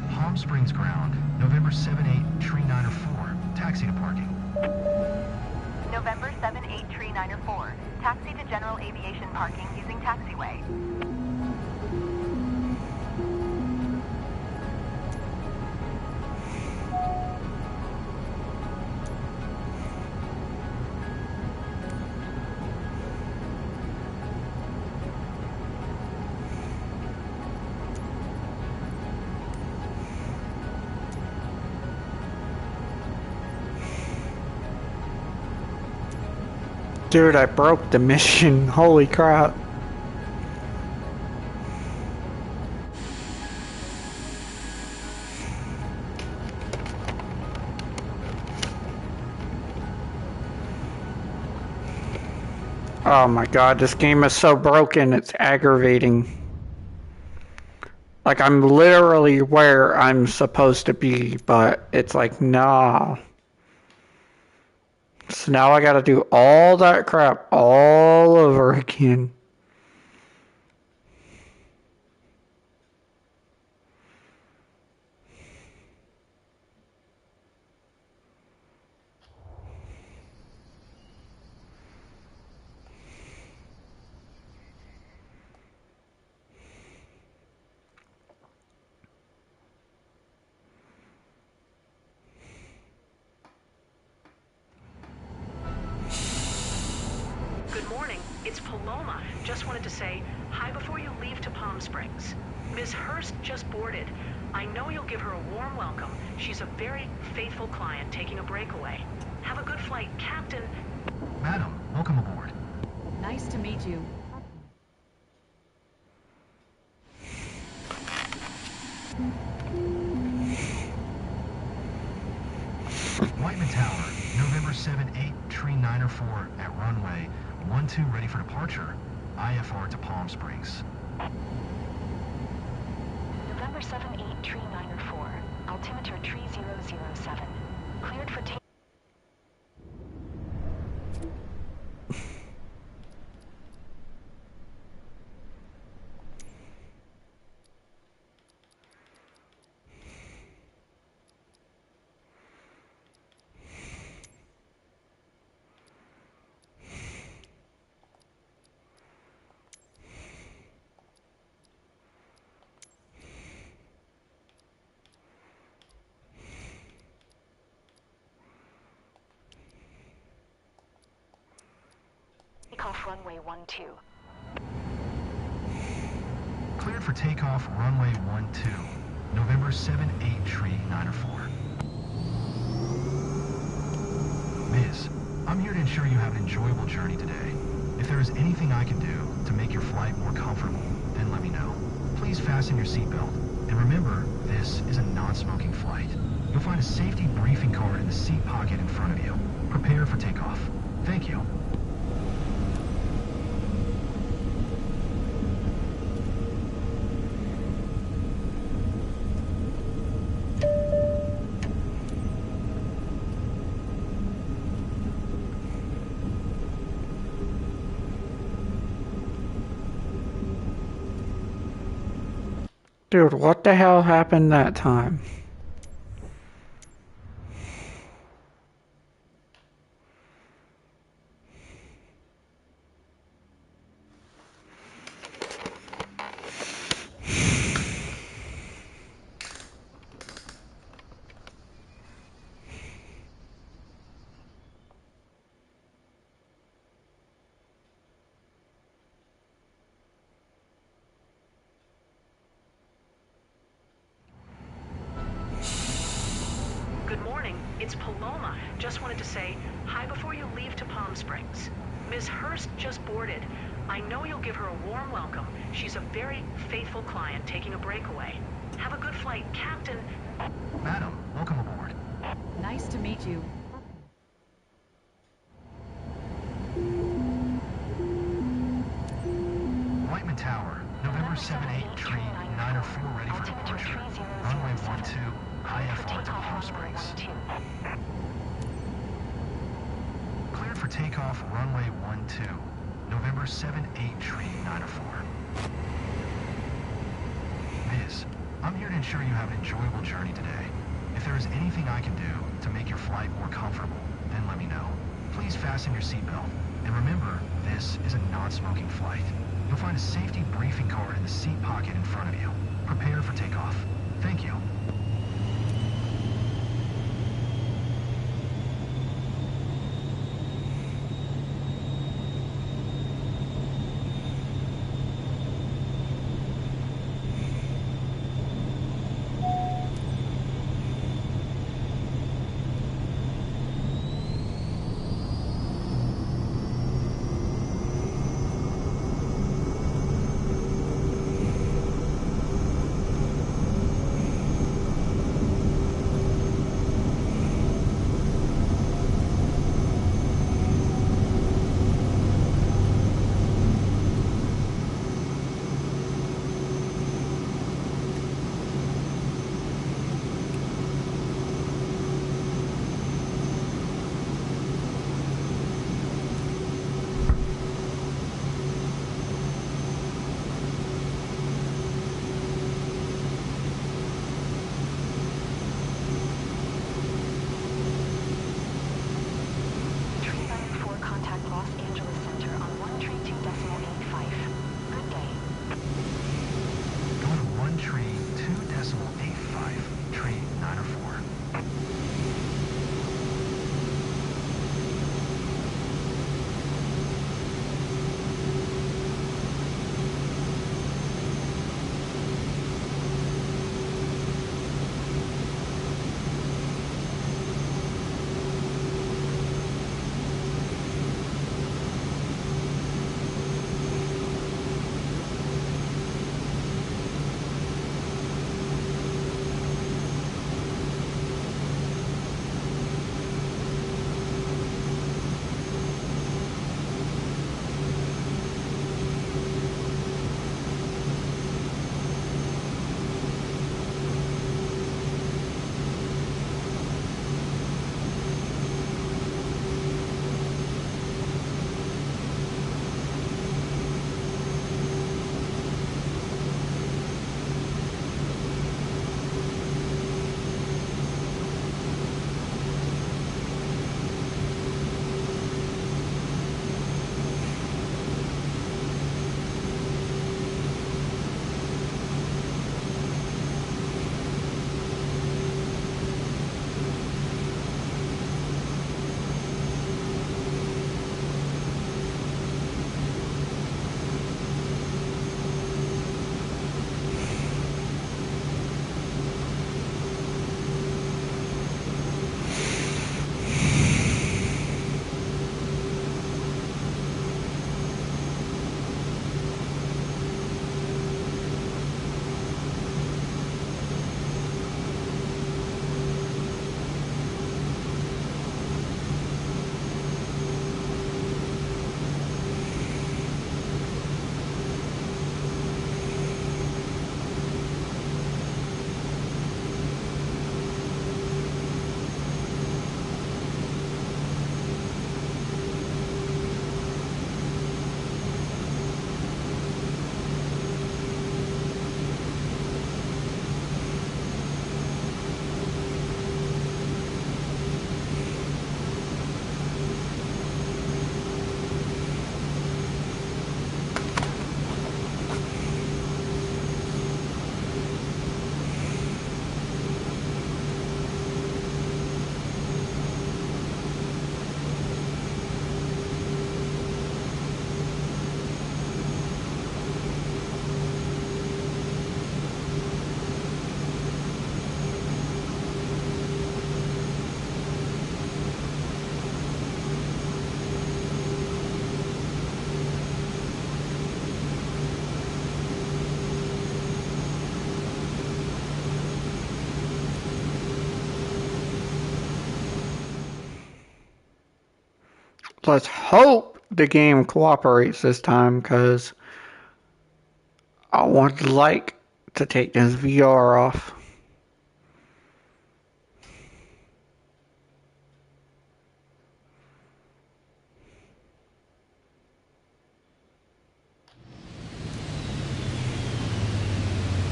Palm Springs ground, November 7-8, tree 904, taxi to parking. November 7-8, tree 904, taxi to general aviation parking using taxiway. Dude, I broke the mission. Holy crap. Oh my god, this game is so broken, it's aggravating. Like, I'm literally where I'm supposed to be, but it's like, nah. So now I gotta do all that crap all over again. Good morning. It's Paloma. Just wanted to say hi before you leave to Palm Springs. Ms. Hurst just boarded. I know you'll give her a warm welcome. She's a very faithful client taking a breakaway. Have a good flight, Captain. Madam, welcome aboard. Nice to meet you. Whiteman Tower, November 7-8, tree 904 at runway 12 ready for departure. IFR to Palm Springs. November 7-8, tree 904, altimeter tree 007, cleared for take. takeoff runway 12. Cleared for takeoff, runway 12. November 78, tree 904. Miss, I'm here to ensure you have an enjoyable journey today. If there is anything I can do to make your flight more comfortable, then let me know. Please fasten your seatbelt. And remember, this is a non-smoking flight. You'll find a safety briefing card in the seat pocket in front of you. Prepare for takeoff. Thank you. Dude, what the hell happened that time? Good morning. It's Paloma. Just wanted to say hi before you leave to Palm Springs. Ms. Hurst just boarded. I know you'll give her a warm welcome. She's a very faithful client taking a breakaway. Have a good flight, Captain. Madam, welcome aboard. Nice to meet you. Whiteman Tower, November 78, tree 904, ready for Altimeter departure. 3007. Runway 12, Cleared for IFR to takeoff Palm runway Springs. 12. Cleared for takeoff, runway 12. November 78, tree 904. Miss, I'm here to ensure you have an enjoyable journey today. If there is anything I can do to make your flight more comfortable, then let me know. Please fasten your seatbelt. And remember, this is a non-smoking flight. You'll find a safety briefing card in the seat pocket in front of you. Prepare for takeoff. Thank you. Let's hope the game cooperates this time, because I would like to take this VR off.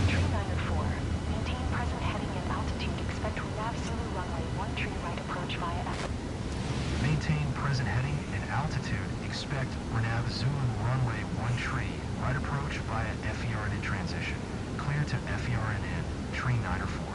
Tree 904. Maintain present heading and altitude. Expect nav Zulu runway 13 right approach via F. Maintain present heading and altitude. Expect Renav Zulu runway 13, right approach via FERN in transition. Clear to FERN in, tree 904.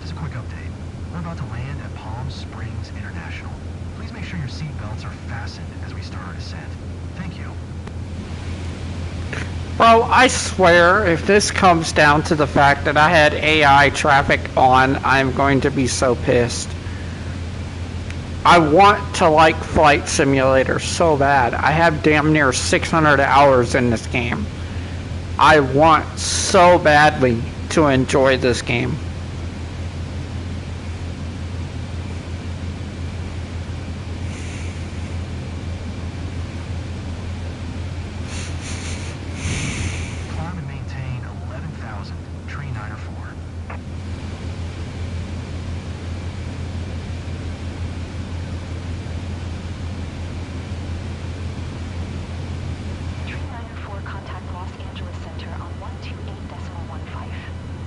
Just a quick update. We're about to land at Palm Springs International. Please make sure your seat belts are fastened as we start our descent. Thank you. Bro, I swear, if this comes down to the fact that I had AI traffic on, I'm going to be so pissed. I want to like Flight Simulator so bad. I have damn near 600 hours in this game. I want so badly to enjoy this game. Climb and maintain 11,000, tree 904. Tree 904, contact Los Angeles Center on 128.15.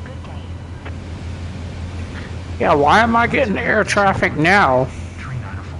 Good day. Yeah, why am I getting air traffic now? Tree 904.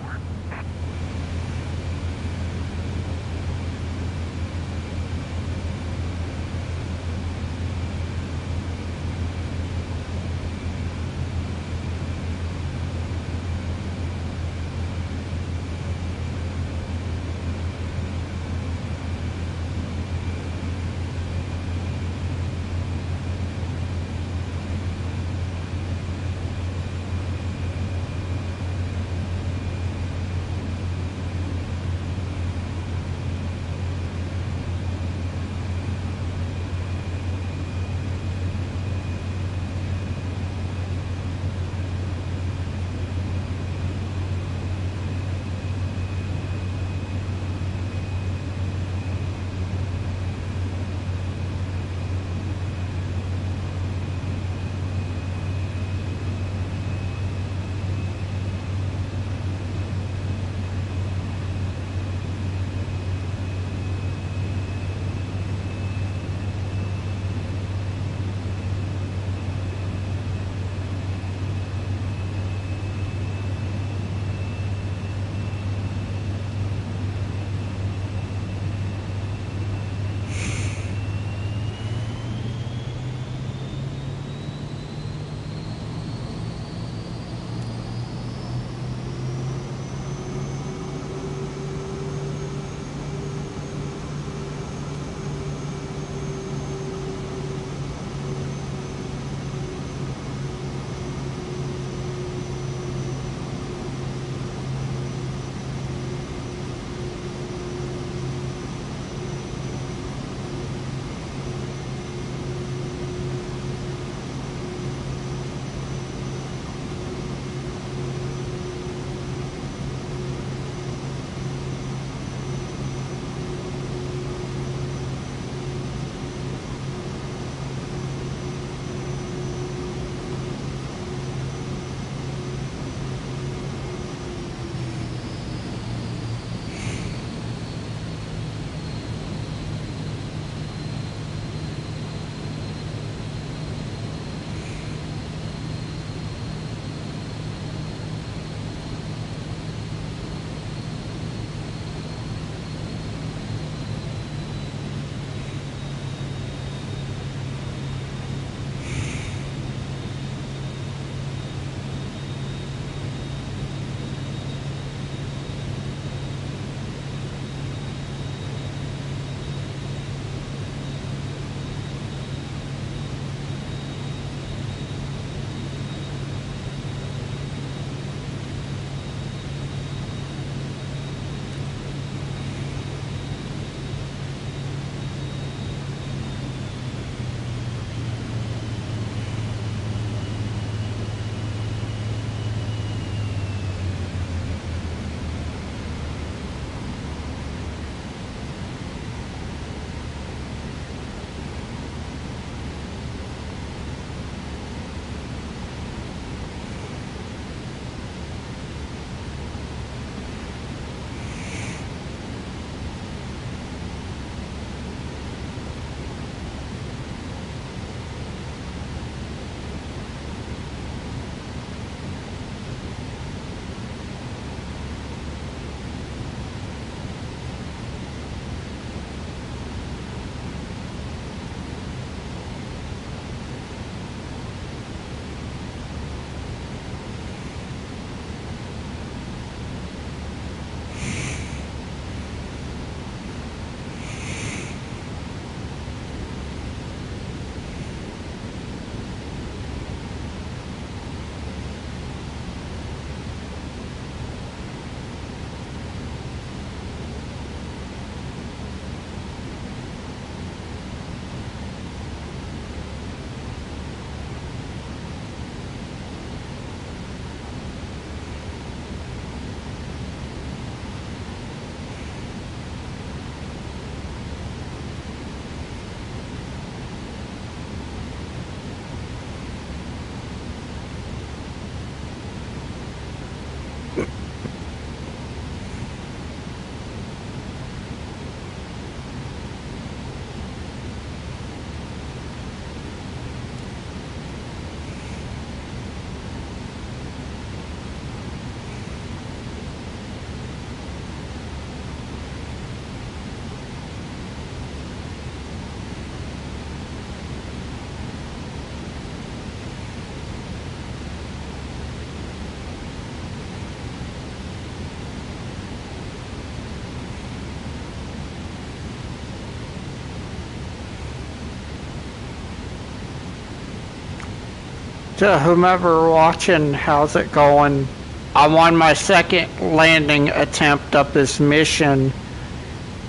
To whomever watching, how's it going? I'm on my second landing attempt up this mission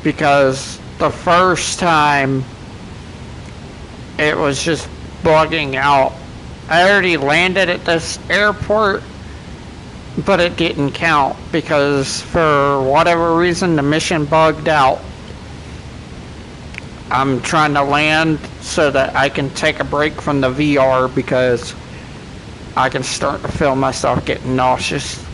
because the first time it was just bugging out. I already landed at this airport, but it didn't count because for whatever reason the mission bugged out. I'm trying to land so that I can take a break from the VR because I can start to feel myself getting nauseous.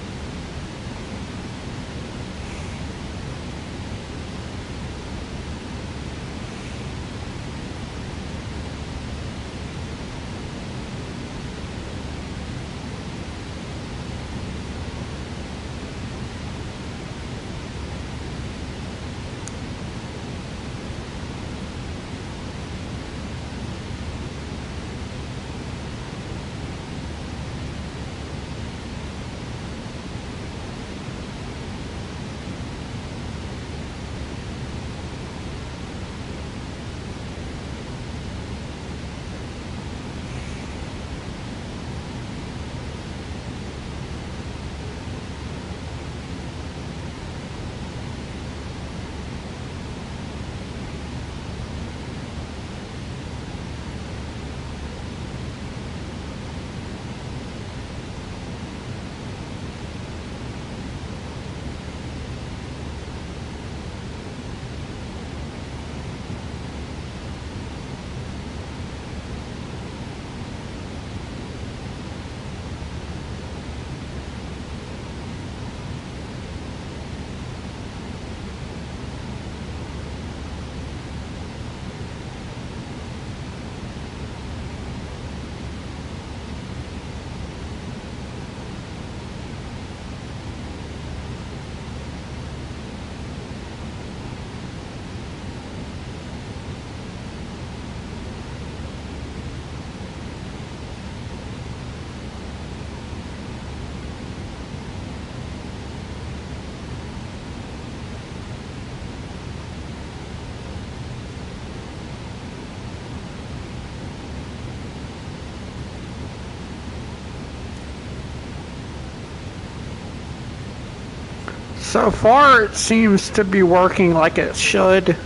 So far, it seems to be working like it should.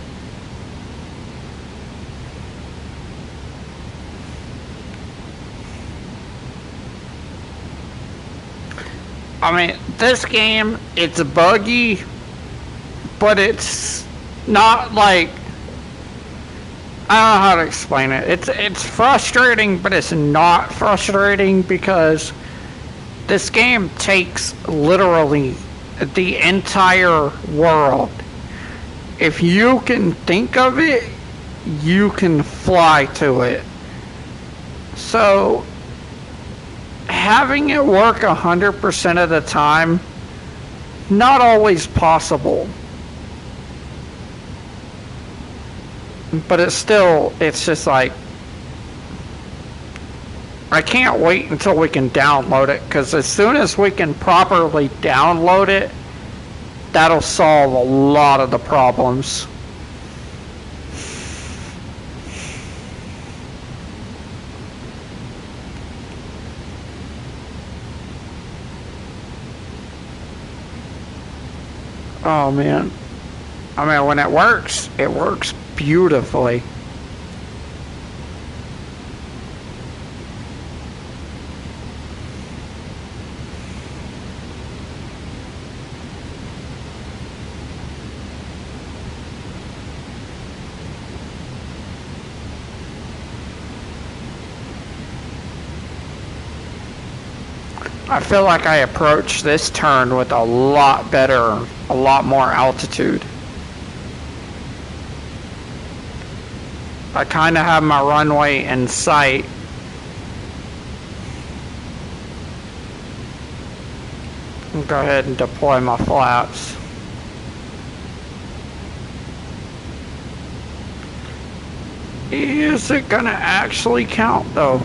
I mean, this game, it's buggy, but it's not like, I don't know how to explain it. It's frustrating, but it's not frustrating because this game takes literally the entire world. If you can think of it, you can fly to it. So having it work 100% of the time, not always possible. But it's just like, I can't wait until we can download it, because as soon as we can properly download it, that'll solve a lot of the problems. Oh man. I mean, when it works beautifully. I feel like I approached this turn with a lot more altitude. I kind of have my runway in sight. I'll go ahead and deploy my flaps. Is it gonna actually count though?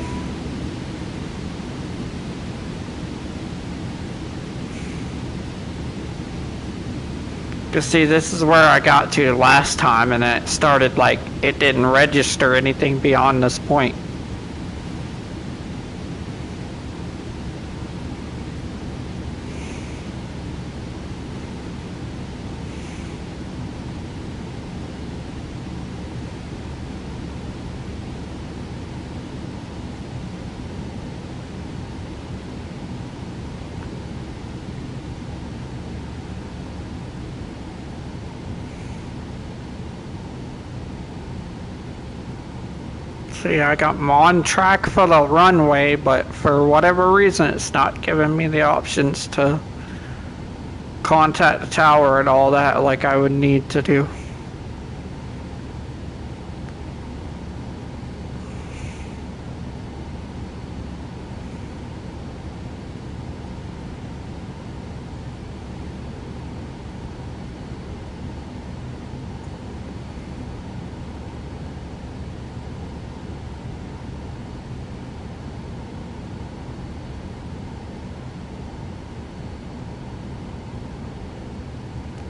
See, this is where I got to last time, and it started like it didn't register anything beyond this point. See, I got them on track for the runway, but for whatever reason, it's not giving me the options to contact the tower and all that like I would need to do.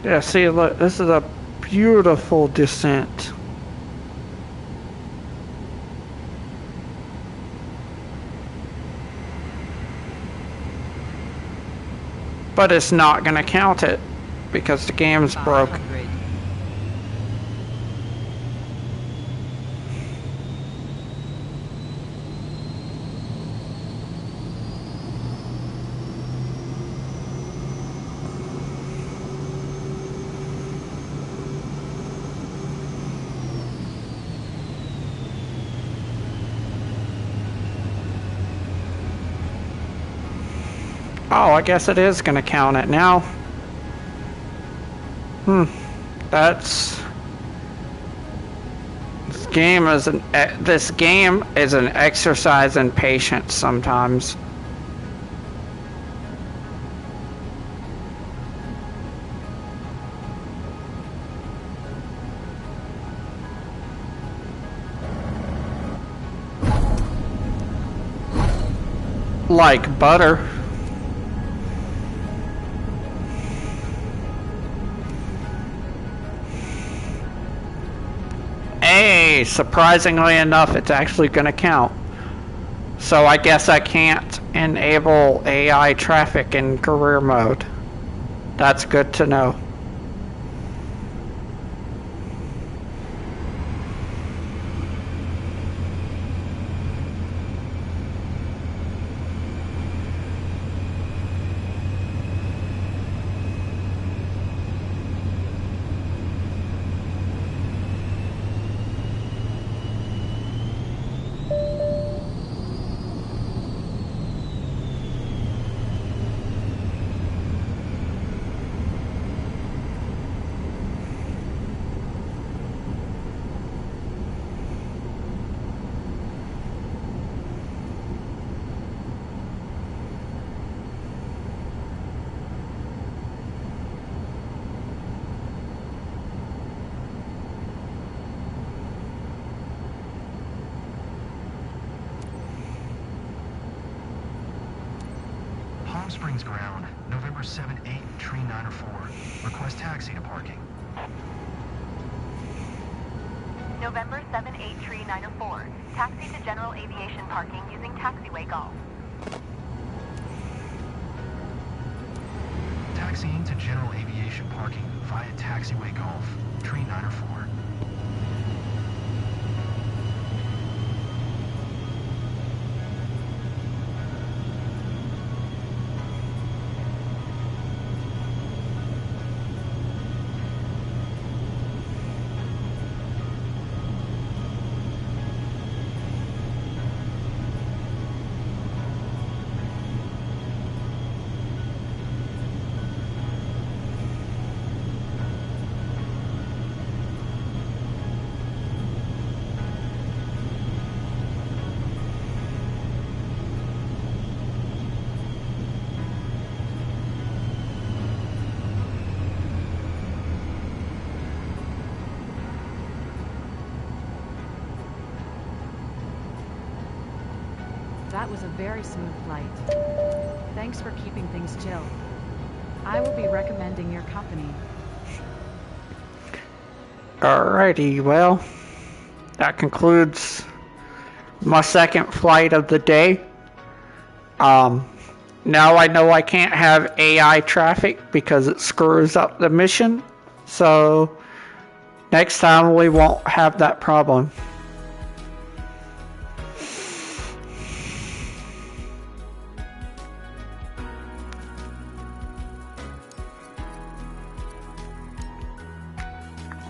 Yeah, see, look, this is a beautiful descent. But it's not gonna count it because the game's broke. Oh, I guess it is gonna count it now. That's... This game is an exercise in patience sometimes. Like butter. Hey, surprisingly enough, it's actually going to count. So I guess I can't enable AI traffic in career mode. That's good to know. Palm Springs ground, November 7-8, tree 904. Request taxi to parking. November 7-8, tree 904. Taxi to general aviation parking using taxiway golf. Taxiing to general aviation parking via taxiway golf, tree 904. That was a very smooth flight. Thanks for keeping things chill. I will be recommending your company. Alrighty, well, that concludes my second flight of the day. Now I know I can't have AI traffic because it screws up the mission. So next time we won't have that problem.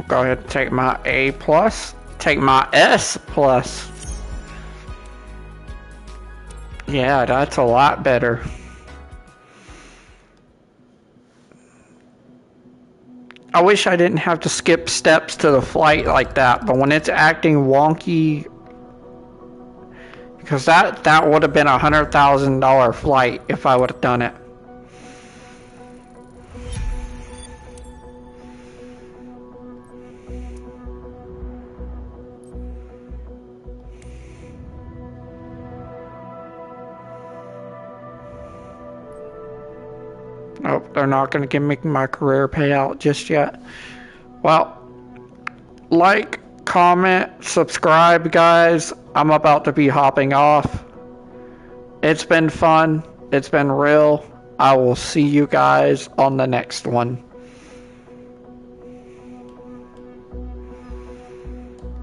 Go ahead and take my A+, take my S+. Yeah, that's a lot better. I wish I didn't have to skip steps to the flight like that, but when it's acting wonky, because that would have been $100,000 flight if I would have done it. Nope, they're not going to give me my career payout just yet. Well, like, comment, subscribe, guys. I'm about to be hopping off. It's been fun. It's been real. I will see you guys on the next one.